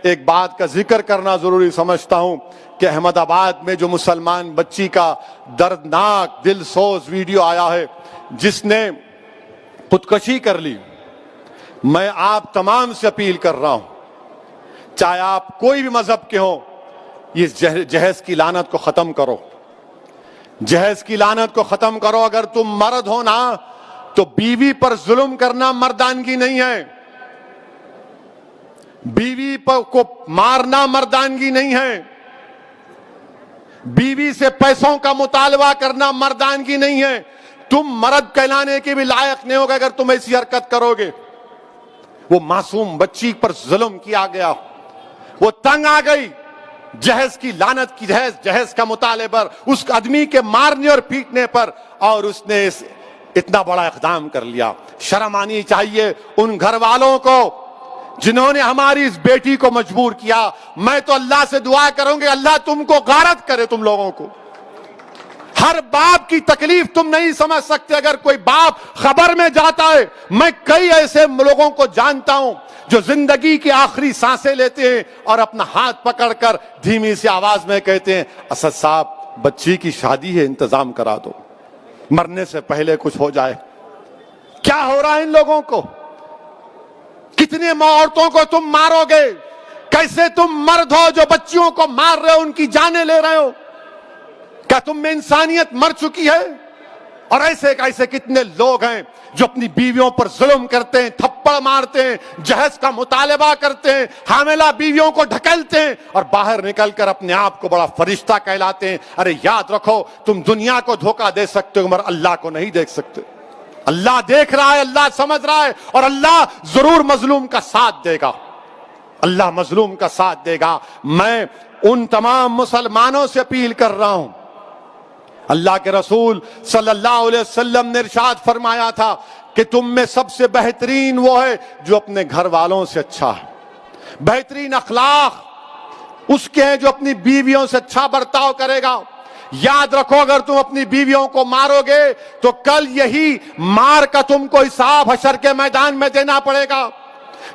ایک بات کا ذکر کرنا ضروری سمجھتا ہوں کہ احمد آباد میں جو مسلمان بچی کا دردناک دل سوز ویڈیو آیا ہے جس نے خودکشی کر لی, میں آپ تمام سے اپیل کر رہا ہوں, چاہے آپ کوئی بھی مذہب کے ہوں, اس جہیز کی لعنت کو ختم کرو. جہیز کی لعنت کو ختم کرو. اگر تم مرد ہو نا تو بیوی پر ظلم کرنا مردانگی نہیں ہے. بیوی کو مارنا مردانگی نہیں ہے. بیوی سے پیسوں کا مطالبہ کرنا مردانگی نہیں ہے. تم مرد کہلانے کے بھی لائق نہیں ہوگا اگر تم ایسی حرکت کرو گے. وہ معصوم بچی پر ظلم کیا گیا, وہ تنگ آ گئی جہیز کی لعنت کی, جہیز کا مطالبے پر, اس آدمی کے مارنے اور پیٹنے پر, اور اس نے اتنا بڑا اقدام کر لیا. شرم آنی چاہیے ان گھر والوں کو جنہوں نے ہماری اس بیٹی کو مجبور کیا. میں تو اللہ سے دعا کروں گی اللہ تم کو غارت کرے. تم لوگوں کو ہر باپ کی تکلیف تم نہیں سمجھ سکتے. اگر کوئی باپ خبر میں جاتا ہے, میں کئی ایسے لوگوں کو جانتا ہوں جو زندگی کی آخری سانسیں لیتے ہیں اور اپنا ہاتھ پکڑ کر دھیمی سی آواز میں کہتے ہیں اسد صاحب بچی کی شادی ہے, انتظام کرا دو, مرنے سے پہلے کچھ ہو جائے. کیا ہو رہا ہے ان لوگوں کو؟ کتنے عورتوں کو تم مارو گے؟ کیسے تم مرد ہو جو بچیوں کو مار رہے ہو, ان کی جانیں لے رہے ہو؟ کیا تم میں انسانیت مر چکی ہے؟ اور ایسے کتنے لوگ ہیں جو اپنی بیویوں پر ظلم کرتے ہیں, تھپڑ مارتے ہیں, جہیز کا مطالبہ کرتے ہیں, حاملہ بیویوں کو ڈھکیلتے ہیں اور باہر نکل کر اپنے آپ کو بڑا فرشتہ کہلاتے ہیں. ارے یاد رکھو تم دنیا کو دھوکہ دے سکتے ہو مگر اللہ کو نہیں دیکھ سکتے. اللہ دیکھ رہا ہے, اللہ سمجھ رہا ہے, اور اللہ ضرور مظلوم کا ساتھ دے گا. اللہ مظلوم کا ساتھ دے گا. میں ان تمام مسلمانوں سے اپیل کر رہا ہوں, اللہ کے رسول صلی اللہ علیہ وسلم نے ارشاد فرمایا تھا کہ تم میں سب سے بہترین وہ ہے جو اپنے گھر والوں سے اچھا ہے. بہترین اخلاق اس کے ہیں جو اپنی بیویوں سے اچھا برتاؤ کرے گا. یاد رکھو اگر تم اپنی بیویوں کو مارو گے تو کل یہی مار کا تم کو حساب حشر کے میدان میں دینا پڑے گا.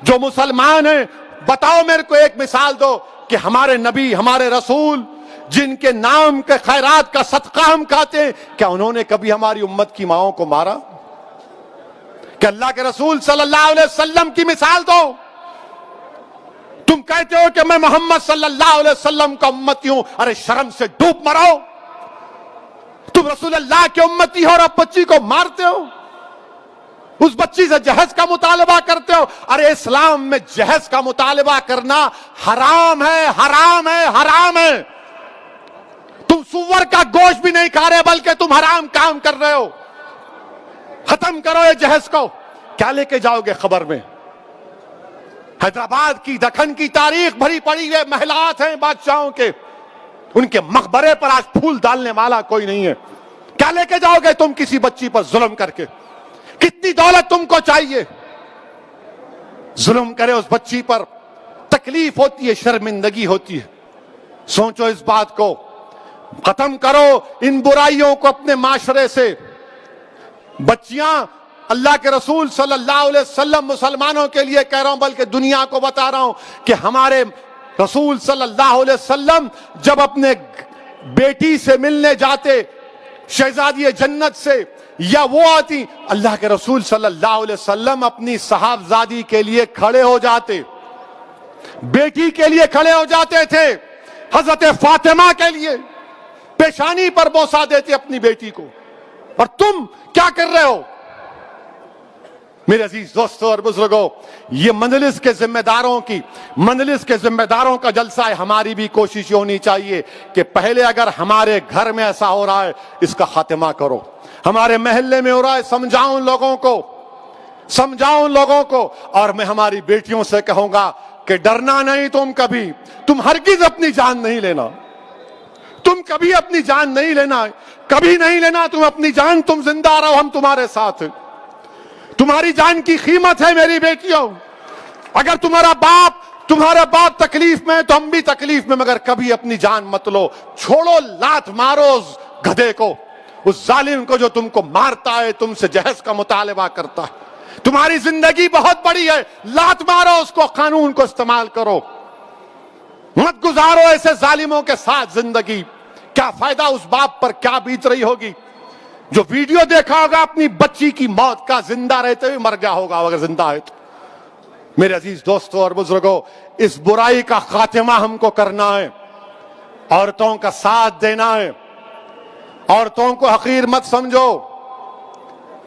جو مسلمان ہیں بتاؤ میرے کو ایک مثال دو کہ ہمارے نبی ہمارے رسول جن کے نام کے خیرات کا صدقہ ہم کھاتے ہیں, کیا انہوں نے کبھی ہماری امت کی ماؤں کو مارا؟ کہ اللہ کے رسول صلی اللہ علیہ وسلم کی مثال دو. تم کہتے ہو کہ میں محمد صلی اللہ علیہ وسلم کا امتی ہوں, ارے شرم سے ڈوب مرو. تم رسول اللہ کے امتی ہو اور اب بچی کو مارتے ہو, اس بچی سے جہیز کا مطالبہ کرتے ہو. ارے اسلام میں جہیز کا مطالبہ کرنا حرام ہے, حرام ہے, حرام ہے. تم سور کا گوشت بھی نہیں کھا رہے بلکہ تم حرام کام کر رہے ہو. ختم کرو یہ جہیز کو. کیا لے کے جاؤ گے خبر میں؟ حیدرآباد کی دکن کی تاریخ بھری پڑی ہوئے محلات ہیں بادشاہوں کے, ان کے مقبرے پر آج پھول ڈالنے والا کوئی نہیں ہے. کیا لے کے جاؤ گے تم کسی بچی پر ظلم کر کے؟ کتنی دولت تم کو چاہیے؟ ظلم کرے اس بچی پر, تکلیف ہوتی ہے, شرمندگی ہوتی ہے. سوچو اس بات کو, ختم کرو ان برائیوں کو اپنے معاشرے سے. بچیاں اللہ کے رسول صلی اللہ علیہ وسلم مسلمانوں کے لیے کہہ رہا ہوں بلکہ دنیا کو بتا رہا ہوں کہ ہمارے رسول صلی اللہ علیہ وسلم جب اپنے بیٹی سے ملنے جاتے, شہزادی جنت سے, یا وہ آتی, اللہ کے رسول صلی اللہ علیہ وسلم اپنی صاحبزادی کے لیے کھڑے ہو جاتے, بیٹی کے لیے کھڑے ہو جاتے تھے. حضرت فاطمہ کے لیے پیشانی پر بوسہ دیتے اپنی بیٹی کو. اور تم کیا کر رہے ہو؟ میرے عزیز دوستوں اور بزرگوں, یہ مجلس کے ذمہ داروں کا جلسہ ہے. ہماری بھی کوشش ہونی چاہیے کہ پہلے اگر ہمارے گھر میں ایسا ہو رہا ہے اس کا خاتمہ کرو. ہمارے محلے میں ہو رہا ہے سمجھاؤ ان لوگوں کو. اور میں ہماری بیٹیوں سے کہوں گا کہ ڈرنا نہیں تم ہرگز اپنی جان نہیں لینا، تم کبھی اپنی جان نہیں لینا، کبھی نہیں لینا تم اپنی جان، تم زندہ رہو، ہم تمہارے ساتھ ہیں۔ تمہاری جان کی قیمت ہے میری بیٹیوں، اگر تمہارا باپ تکلیف میں تو ہم بھی تکلیف میں، مگر کبھی اپنی جان مت لو، چھوڑو، لات مارو اس گدھے کو، اس ظالم کو جو تم کو مارتا ہے، تم سے جہیز کا مطالبہ کرتا ہے۔ تمہاری زندگی بہت بڑی ہے، لات مارو اس کو، قانون کو استعمال کرو، مت گزارو ایسے ظالموں کے ساتھ زندگی۔ کیا فائدہ اس باپ پر کیا بیت رہی ہوگی جو ویڈیو دیکھا ہوگا اپنی بچی کی موت کا، زندہ رہتے ہوئے مر گیا ہوگا اگر زندہ ہے تو۔ میرے عزیز دوستوں اور بزرگوں، اس برائی کا خاتمہ ہم کو کرنا ہے، عورتوں کا ساتھ دینا ہے، عورتوں کو حقیر مت سمجھو،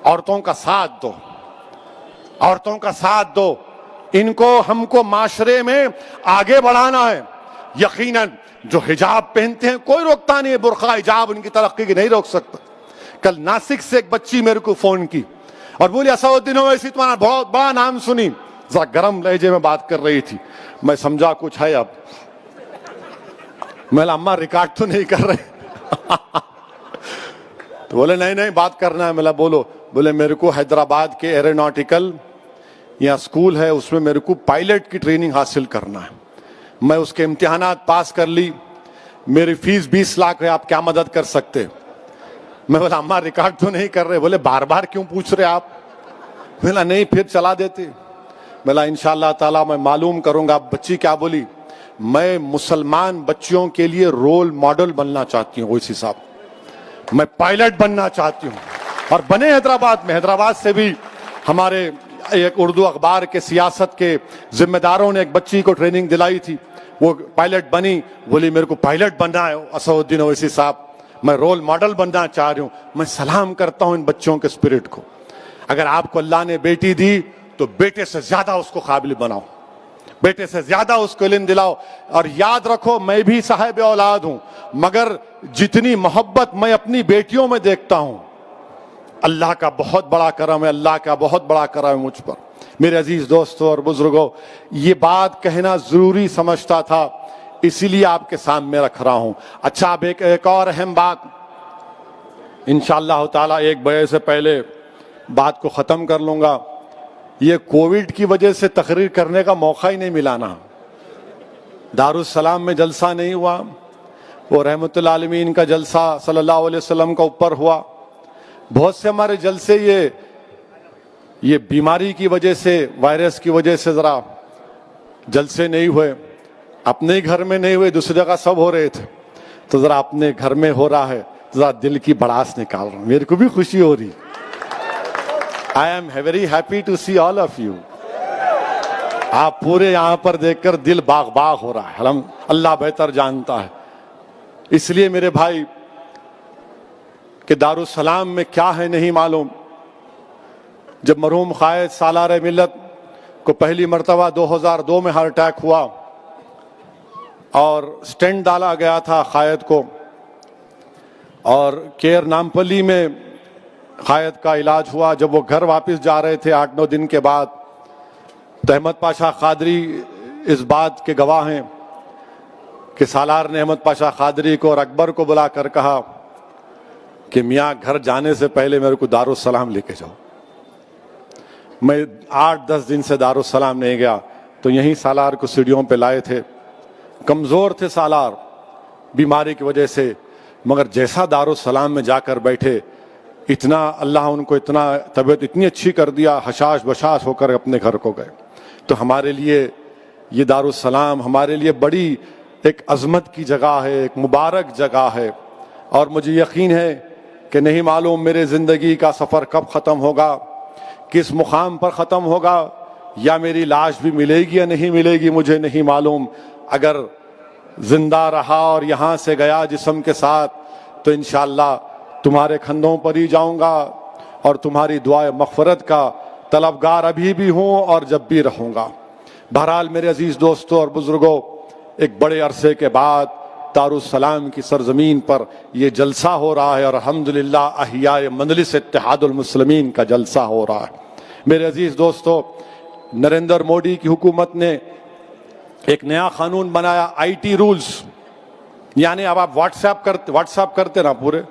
عورتوں کا ساتھ دو، عورتوں کا ساتھ دو، ان کو ہم کو معاشرے میں آگے بڑھانا ہے۔ یقیناً جو حجاب پہنتے ہیں کوئی روکتا نہیں ہے، برقع حجاب ان کی ترقی کی نہیں روک سکتا۔ کل ناسک سے ایک بچی میرے کو فون کی اور بولی اسدالدین اویسی تمہارا بہت بڑا نام سنی، ذرا گرم لہجے میں بات کر رہی تھی، میں سمجھا کچھ ہے اب، میں اماں ریکارڈ تو نہیں کر رہے تو بولے نہیں بات کرنا ہے۔ میں بولو، بولے میرے کو حیدرآباد کے ایروناٹیکل یا اسکول ہے، اس میں میرے کو پائلٹ کی ٹریننگ حاصل کرنا ہے، میں اس کے امتحانات پاس کر لی، میری فیس 20 لاکھ ہے، آپ کیا مدد کر سکتے؟ میں بولا اماں ریکارڈ تو نہیں کر رہے، بولے بار بار کیوں پوچھ رہے آپ؟ میں بولا نہیں پھر چلا دیتے۔ میں بولا انشاءاللہ تعالیٰ میں معلوم کروں گا۔ بچی کیا بولی؟ میں مسلمان بچیوں کے لیے رول ماڈل بننا چاہتی ہوں، اویسی صاحب میں پائلٹ بننا چاہتی ہوں، اور بنے حیدرآباد میں۔ حیدرآباد سے بھی ہمارے ایک اردو اخبار کے سیاست کے ذمہ داروں نے ایک بچی کو ٹریننگ دلائی تھی، وہ پائلٹ بنی، بولی میرے کو پائلٹ بننا ہے اسدالدین اویسی صاحب، میں رول ماڈل بننا چاہ رہی ہوں۔ میں سلام کرتا ہوں ان بچوں کے اسپرٹ کو۔ اگر آپ کو اللہ نے بیٹی دی تو بیٹے سے زیادہ اس کو قابل بناؤ، بیٹے سے زیادہ اس کو علم دلاؤ، اور یاد رکھو میں بھی صاحب اولاد ہوں، مگر جتنی محبت میں اپنی بیٹیوں میں دیکھتا ہوں، اللہ کا بہت بڑا کرم ہے، اللہ کا بہت بڑا کرم ہے مجھ پر۔ میرے عزیز دوستوں اور بزرگوں، یہ بات کہنا ضروری سمجھتا تھا، اسی لیے آپ کے سامنے رکھ رہا ہوں۔ اچھا، اب ایک اور اہم بات، انشاءاللہ تعالیٰ 1 بجے سے پہلے بات کو ختم کر لوں گا۔ یہ کووڈ کی وجہ سے تقریر کرنے کا موقع ہی نہیں ملا نا، دارالسلام میں جلسہ نہیں ہوا، وہ رحمت اللہ عالمین کا جلسہ صلی اللہ علیہ وسلم کا اوپر ہوا، بہت سے ہمارے جلسے یہ بیماری کی وجہ سے، وائرس کی وجہ سے ذرا جلسے نہیں ہوئے، اپنے گھر میں نہیں ہوئے، دوسری جگہ سب ہو رہے تھے، تو ذرا اپنے گھر میں ہو رہا ہے، ذرا دل کی بڑاس نکال رہا ہوں، میرے کو بھی خوشی ہو رہی۔ I am very happy to see all of you۔ آپ پورے یہاں پر دیکھ کر دل باغ باغ ہو رہا ہے، اللہ بہتر جانتا ہے۔ اس لیے میرے بھائی کہ دارالسلام میں کیا ہے نہیں معلوم۔ جب مرحوم قائد سالار ملت کو پہلی مرتبہ 2002 میں ہارٹ اٹیک ہوا اور سٹینٹ ڈالا گیا تھا قائد کو، اور کیر نامپلی میں قائد کا علاج ہوا، جب وہ گھر واپس جا رہے تھے 8-9 دن کے بعد، تو احمد پاشا قادری اس بات کے گواہ ہیں کہ سالار نے احمد پاشا قادری کو اور اکبر کو بلا کر کہا کہ میاں گھر جانے سے پہلے میرے کو دارالسلام لے کے جاؤ۔ میں 8-10 دن سے دارالسلام نہیں گیا، تو یہیں سالار کو سیڑھیوں پہ لائے تھے، کمزور تھے سالار بیماری کی وجہ سے، مگر جیسا دارالسلام میں جا کر بیٹھے، اتنا اللہ ان کو اتنا طبیعت اتنی اچھی کر دیا، حشاش بشاش ہو کر اپنے گھر کو گئے۔ تو ہمارے لیے یہ دارالسلام ہمارے لیے بڑی ایک عظمت کی جگہ ہے، ایک مبارک جگہ ہے، اور مجھے یقین ہے کہ نہیں معلوم میرے زندگی کا سفر کب ختم ہوگا، کس مقام پر ختم ہوگا، یا میری لاش بھی ملے گی یا نہیں ملے گی مجھے نہیں معلوم۔ اگر زندہ رہا اور یہاں سے گیا جسم کے ساتھ تو انشاءاللہ تمہارے کندھوں پر ہی جاؤں گا، اور تمہاری دعائے مغفرت کا طلبگار ابھی بھی ہوں اور جب بھی رہوں گا۔ بہرحال میرے عزیز دوستوں اور بزرگوں، ایک بڑے عرصے کے بعد دارالسلام کی سرزمین پر یہ جلسہ ہو رہا ہے، اور الحمدللہ احیاء مجلس اتحاد المسلمین کا جلسہ ہو رہا ہے۔ میرے عزیز دوستوں، نریندر مودی کی حکومت نے ایک نیا قانون بنایا IT رولز، یعنی اب آپ واٹس ایپ کرتے نا پورے،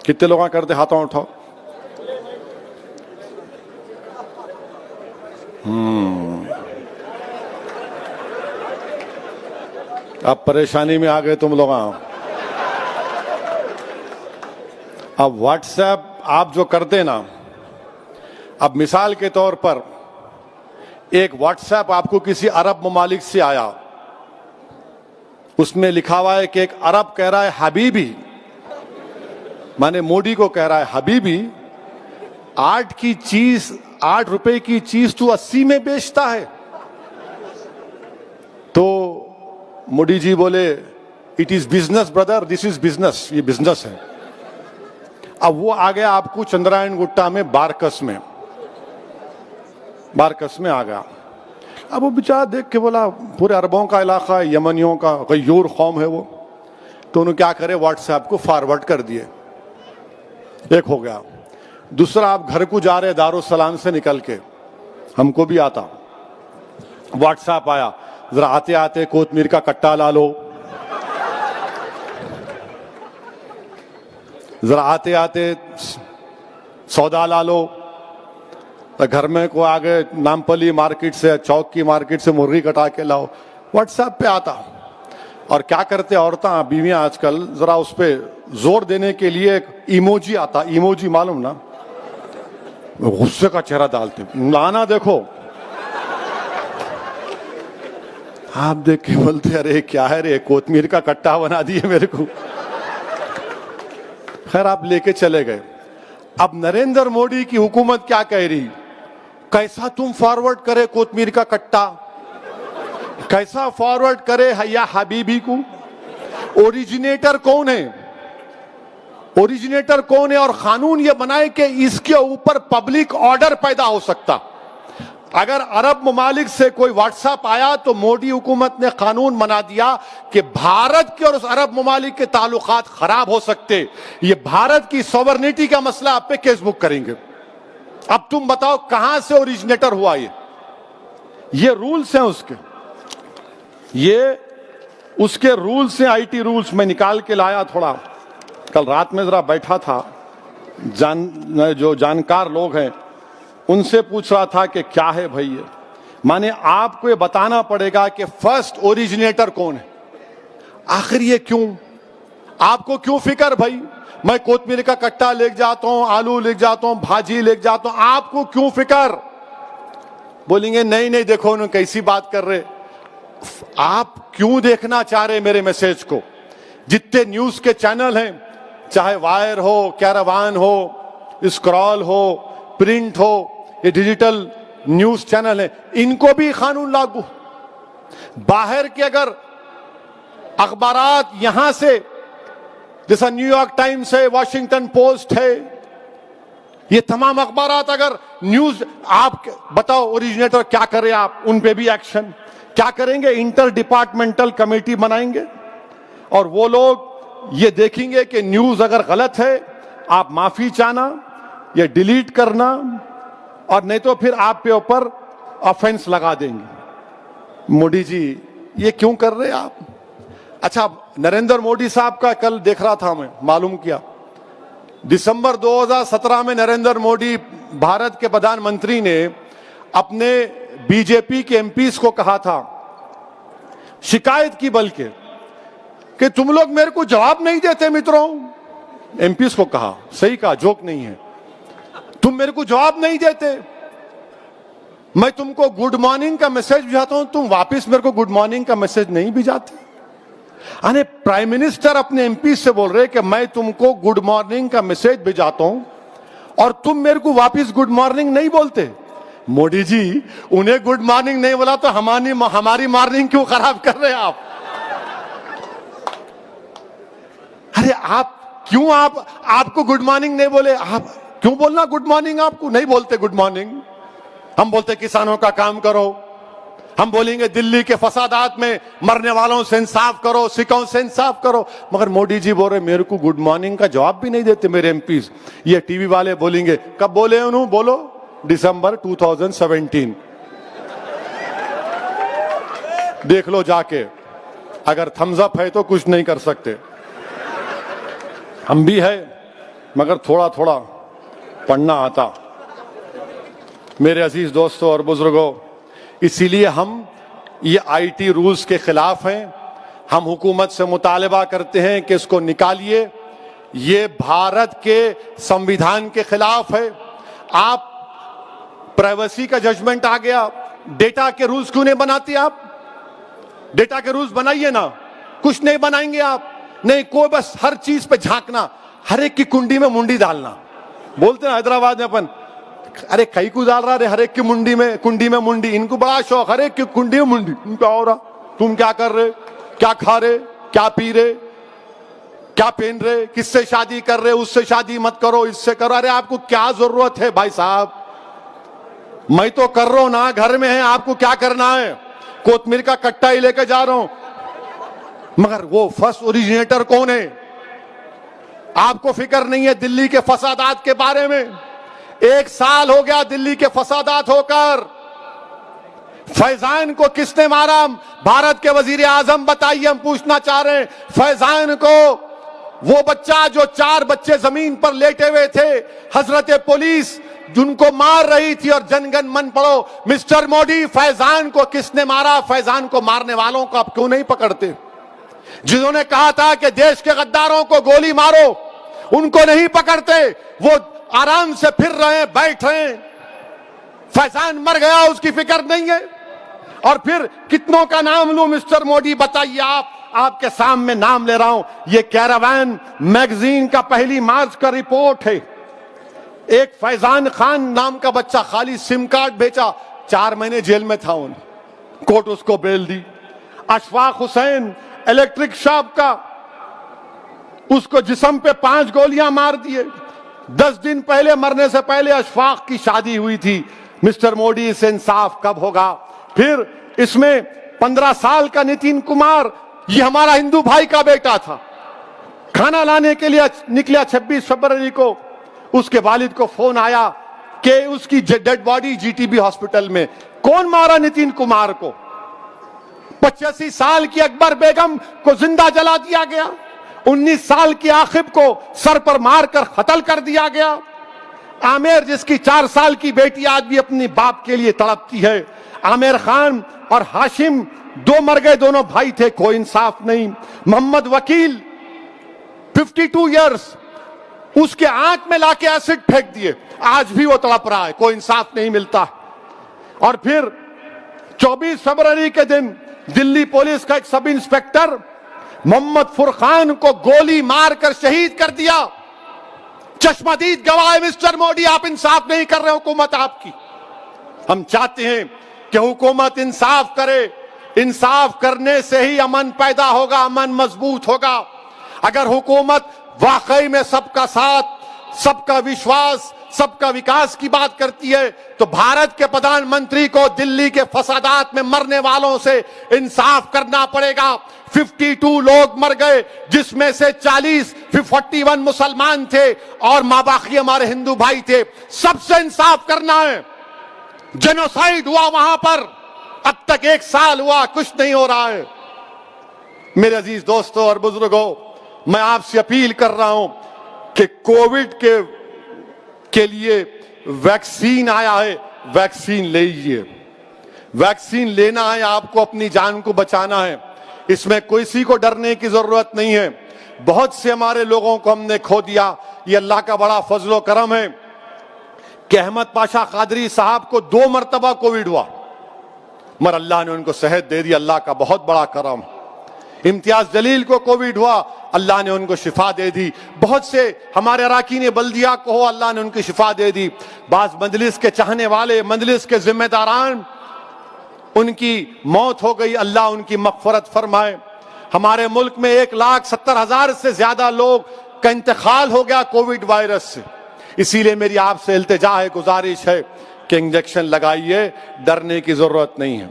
کتنے لوگ کرتے ہاتھوں اٹھاؤ، اب پریشانی میں آ گئے تم لوگ. اب واٹس ایپ آپ جو کرتے نا، اب مثال کے طور پر ایک واٹس ایپ آپ کو کسی عرب ممالک سے آیا، اس میں لکھا ہوا ہے کہ ایک عرب کہہ رہا ہے حبیبی، مانے موڈی کو کہہ رہا ہے حبیبی 8 روپے کی چیز تو 80 میں بیچتا ہے. تو موڈی جی بولے it is business Brother, this is business, یہ بزنس ہے. اب وہ آ گیا آپ کو چندرائن گٹا میں بارکس میں آ گیا. اب وہ بیچارہ دیکھ کے بولا پورے عربوں کا علاقہ ہے، یمنیوں کا غیور قوم ہے وہ، تو انہوں کیا کرے واٹس ایپ کو فارورڈ کر دیے. ایک ہو گیا. دوسرا آپ گھر کو جا رہے دارالسلام سے نکل کے، ہم کو بھی آتا، واٹس ایپ آیا ذرا آتے آتے کوتمیر کا کٹا لا لو، ذرا آتے آتے سودا لا لو. گھر میں کو آگے نامپلی مارکیٹ سے، چوک کی مارکیٹ سے مرغی کٹا کے لاؤ. واٹس ایپ پہ آتا. اور کیا کرتے عورتیں بیویاں آج کل، ذرا اس پہ زور دینے کے لیے ایک ایموجی آتا، ایموجی معلوم نا، غصے کا چہرہ ڈالتے، لانا دیکھو. آپ دیکھ کے بولتے ارے کیا ہے رے، کوتمیر کا کٹا بنا دیے میرے کو. خیر آپ لے کے چلے گئے. اب نریندر مودی کی حکومت کیا کہہ رہی، کیسا تم فارورڈ کرے کوتمیر کا کٹا، کیسا فارورڈ کرے یا حبیبی کو. اوریجنیٹر کون ہے، اوریجنیٹر کون ہے؟ اور قانون یہ بنائے کہ اس کے اوپر پبلک آرڈر پیدا ہو سکتا. اگر عرب ممالک سے کوئی واٹس ایپ آیا تو مودی حکومت نے قانون بنا دیا کہ بھارت کے اور اس عرب ممالک کے تعلقات خراب ہو سکتے، یہ بھارت کی سوورنٹی کا مسئلہ آپ پہ کیس بک کریں گے. اب تم بتاؤ کہاں سے اوریجنیٹر ہوا یہ رولز ہیں اس کے، یہ اس کے رولز ہیں، IT رولز میں نکال کے لایا تھوڑا. کل رات میں ذرا بیٹھا تھا، جو جانکار لوگ ہیں ان سے پوچھ رہا تھا کہ کیا ہے بھائی یہ، مانے آپ کو یہ بتانا پڑے گا کہ فرسٹ اوریجنیٹر کون ہے. آخر یہ کیوں، آپ کو کیوں فکر بھائی؟ میں کوتمیر کا کٹا لے جاتا ہوں، آلو لے جاتا ہوں، بھاجی لے جاتا ہوں، آپ کو کیوں فکر؟ بولیں گے نہیں دیکھو انہوں کیسی بات کر رہے. آپ کیوں دیکھنا چاہ رہے میرے میسج کو؟ جتنے نیوز کے چینل ہیں، چاہے وائر ہو، کیراوان ہو، اسکرال ہو، پرنٹ ہو، یہ ڈیجیٹل نیوز چینل ہیں، ان کو بھی قانون لاگو. باہر کے اگر اخبارات یہاں سے، جیسا نیو یارک ٹائمز ہے، واشنگٹن پوسٹ ہے، یہ تمام اخبارات اگر نیوز، آپ بتاؤ اوریجنیٹر کیا کرے؟ آپ ان پہ بھی ایکشن کیا کریں گے؟ انٹر ڈپارٹمنٹل کمیٹی بنائیں گے اور وہ لوگ یہ دیکھیں گے کہ نیوز اگر غلط ہے آپ معافی چاہنا یا ڈیلیٹ کرنا، اور نہیں تو پھر آپ پہ اوپر آفینس لگا دیں گے. مودی جی یہ کیوں کر رہے آپ؟ اچھا نریندر مودی صاحب کا کل دیکھ رہا تھا میں، معلوم کیا دسمبر 2017 میں نریندر مودی بھارت کے پردھان منتری نے اپنے BJP کے MPs کو کہا تھا، شکایت کی بلکہ، کہ تم لوگ میرے کو جواب نہیں دیتے متروں. MPs کو کہا، صحیح کہا، جوک نہیں ہے، تم میرے کو جواب نہیں دیتے. میں تم کو گڈ مارننگ کا میسج بھیجاتا ہوں، تم واپس میرے کو گڈ مارننگ کا میسج نہیں بھیجاتے. یعنی پرائم منسٹر اپنے MPs سے بول رہے کہ میں تم کو گڈ مارننگ کا میسج بھیجاتا ہوں اور تم میرے کو واپس گڈ مارننگ نہیں بولتے. مودی جی انہیں گڈ مارننگ نہیں بولا تو ہماری مارننگ کیوں خراب کر رہے آپ؟ ارے آپ کو گڈ مارننگ نہیں بولے، آپ کیوں بولنا گڈ مارننگ؟ آپ کو نہیں بولتے گڈ مارننگ. ہم بولتے کسانوں کا کام کرو، ہم بولیں گے دلی کے فسادات میں مرنے والوں سے انصاف کرو، سکھوں سے انصاف کرو، مگر مودی جی بول رہے میرے کو گڈ مارننگ کا جواب بھی نہیں دیتے میرے MPs. یہ ٹی وی والے بولیں گے، کب بولے انہوں؟ بولو دسمبر 2017. دیکھ لو جا کے. اگر تھمز اپ ہے تو کچھ نہیں کر سکتے. ہم بھی ہے مگر تھوڑا تھوڑا پڑھنا آتا. میرے عزیز دوستوں اور بزرگوں، اسی لیے ہم یہ آئی ٹی رولز کے خلاف ہیں. ہم حکومت سے مطالبہ کرتے ہیں کہ اس کو نکالیے. یہ بھارت کے سمویدھان کے خلاف ہے. آپ پرائیویسی کا ججمنٹ آ گیا، ڈیٹا کے رولز کیوں نہیں بناتے؟ آپ ڈیٹا کے رولز بنائیے نا. کچھ نہیں بنائیں گے آپ. نہیں، کوئی بس ہر چیز پہ جھانکنا، ہر ایک کی کنڈی میں منڈی ڈالنا. بولتے ہیں حیدرآباد میں اپن، ارے کئی کو ڈال رہا، ہر ایک کی منڈی میں کنڈی میں منڈی. ان کو بڑا شوق، ہر ایک کی کنڈی میں منڈی. ان کا ہو رہا، تم کیا کر رہے، کیا کھا رہے، کیا پی رہے، کیا پہن رہے، کس سے شادی کر رہے، اس سے شادی مت کرو، اس سے کرو. ارے آپ کو کیا ضرورت ہے بھائی صاحب؟ میں تو کر رہا ہوں نا، گھر میں ہے، آپ کو کیا کرنا ہے؟ کوتمیر کا کٹا ہی لے کے جا رہا ہوں. مگر وہ فرسٹ اوریجنیٹر کون ہے؟ آپ کو فکر نہیں ہے دلی کے فسادات کے بارے میں. 1 سال ہو گیا دلی کے فسادات ہو کر. فیضان کو کس نے مارا؟ بھارت کے وزیر اعظم بتائیے. ہم پوچھنا چاہ رہے ہیں فیضان کو، وہ بچہ جو 4 بچے زمین پر لیٹے ہوئے تھے، حضرت پولیس جن کو مار رہی تھی، اور جن گن من پڑھو. مسٹر مودی، فیضان کو کس نے مارا؟ فیضان کو مارنے والوں کو آپ کیوں نہیں پکڑتے؟ جنہوں نے کہا تھا کہ دیش کے غداروں کو گولی مارو، ان کو نہیں پکڑتے. وہ آرام سے پھر رہے ہیں، بیٹھ رہے ہیں. فیضان مر گیا، اس کی فکر نہیں ہے. اور پھر کتنوں کا نام لوں مسٹر مودی؟ بتائیے. آپ کے سامنے نام لے رہا ہوں. یہ کیراوان میگزین کا 1 مارچ کا رپورٹ ہے. ایک فیضان خان نام کا بچہ خالی سم کارڈ بیچا، 4 مہینے جیل میں تھا. کورٹ اس کو بیل دی. اشفاق حسین الیکٹرک شاپ کا، اس کو جسم پہ 5 گولیاں مار دیے. 10 دن پہلے مرنے سے پہلے اشفاق کی شادی ہوئی تھی. مسٹر مودی، اس سے انصاف کب ہوگا؟ پھر اس میں 15 سال کا نتن کمار، یہ ہمارا ہندو بھائی کا بیٹا تھا. کھانا لانے کے لیے نکلا 26 فروری کو. اس کے والد کو فون آیا کہ اس کی dead body G T B hospital میں. کون مارا نتن کمار کو؟ 85 سال کی اکبر بیگم کو زندہ جلا دیا گیا. 19 سال کی عاقب کو سر پر مار کر قتل کر دیا گیا. عامر، جس کی 4 سال کی بیٹی آج بھی اپنی باپ کے لیے تڑپتی ہے. عامر خان اور ہاشم 2 مر گئے، دونوں بھائی تھے، کوئی انصاف نہیں. محمد وکیل 52 ایئرس، اس کے آنکھ میں لا کے ایسڈ پھینک دیے، آج بھی وہ تڑپ رہا ہے، کوئی انصاف نہیں ملتا. اور پھر 24 فروری کے دن دلی پولیس کا ایک سب انسپیکٹر محمد فرقان کو گولی مار کر شہید کر دیا. چشمدید گواہ ہے مسٹر مودی، آپ انصاف نہیں کر رہے. حکومت آپ کی، ہم چاہتے ہیں کہ حکومت انصاف کرے. انصاف کرنے سے ہی امن پیدا ہوگا، امن مضبوط ہوگا. اگر حکومت واقعی میں سب کا ساتھ، سب کا وشواس، سب کا وکاس کی بات کرتی ہے، تو بھارت کے پردھان منتری کو دلی کے فسادات میں مرنے والوں سے انصاف کرنا پڑے گا. 52 لوگ مر گئے، جس میں سے 41 مسلمان تھے اور ماباقی ہمارے ہندو بھائی تھے. سب سے انصاف کرنا ہے. جینوسائیڈ ہوا وہاں پر، اب تک 1 سال ہوا، کچھ نہیں ہو رہا ہے. میرے عزیز دوستوں اور بزرگوں، میں آپ سے اپیل کر رہا ہوں کہ کووڈ کے لیے ویکسین آیا ہے، ویکسین لیجئے. ویکسین لینا ہے، آپ کو اپنی جان کو بچانا ہے. اس میں کسی کو ڈرنے کی ضرورت نہیں ہے. بہت سے ہمارے لوگوں کو ہم نے کھو دیا. یہ اللہ کا بڑا فضل و کرم ہے کہ احمد پاشا قادری صاحب کو 2 مرتبہ کووڈ ہوا، مگر اللہ نے ان کو صحت دے دی. اللہ کا بہت بڑا کرم. امتیاز جلیل کو کووڈ ہوا، اللہ نے ان کو شفا دے دی. بہت سے ہمارے اراکین بلدیہ کو ہو، اللہ نے ان کی شفا دے دی. بعض مجلس کے چاہنے والے، مجلس کے ذمہ داران، ان کی موت ہو گئی، اللہ ان کی مغفرت فرمائے. ہمارے ملک میں 1,70,000 سے زیادہ لوگ کا انتقال ہو گیا کووڈ وائرس سے. اسی لیے میری آپ سے التجا ہے، گزارش ہے کہ انجیکشن لگائیے، ڈرنے کی ضرورت نہیں ہے.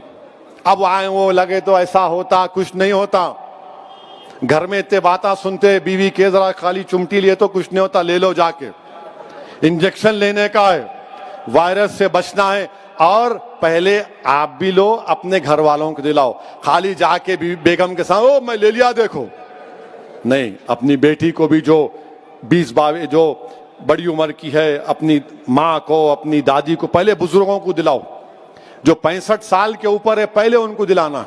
اب آئے وہ لگے تو ایسا ہوتا، کچھ نہیں ہوتا. گھر میں اتنے باتیں سنتے، بیوی کے ذرا خالی چمٹی لیے تو کچھ نہیں ہوتا، لے لو جا کے. انجیکشن لینے کا ہے، وائرس سے بچنا ہے. اور پہلے آپ بھی لو، اپنے گھر والوں کو دلاؤ. خالی جا کے بیگم کے ساتھ او میں لے لیا دیکھو نہیں، اپنی بیٹی کو بھی جو 20-22 جو بڑی عمر کی ہے، اپنی ماں کو، اپنی دادی کو، پہلے بزرگوں کو دلاؤ. جو 65 سال کے اوپر ہے پہلے ان کو دلانا،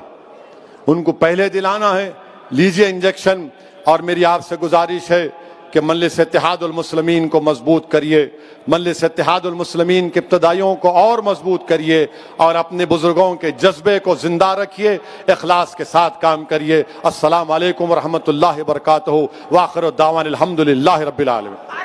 ان کو پہلے دلانا ہے. لیجئے انجیکشن. اور میری آپ سے گزارش ہے کہ مجلس اتحاد المسلمین کو مضبوط کریے، مجلس اتحاد المسلمین کے ابتدائیوں کو اور مضبوط کریے، اور اپنے بزرگوں کے جذبے کو زندہ رکھیے، اخلاص کے ساتھ کام کریے. السلام علیکم ورحمۃ اللہ وبرکاتہ. وآخر الدعوانا الحمدللہ رب العالمین.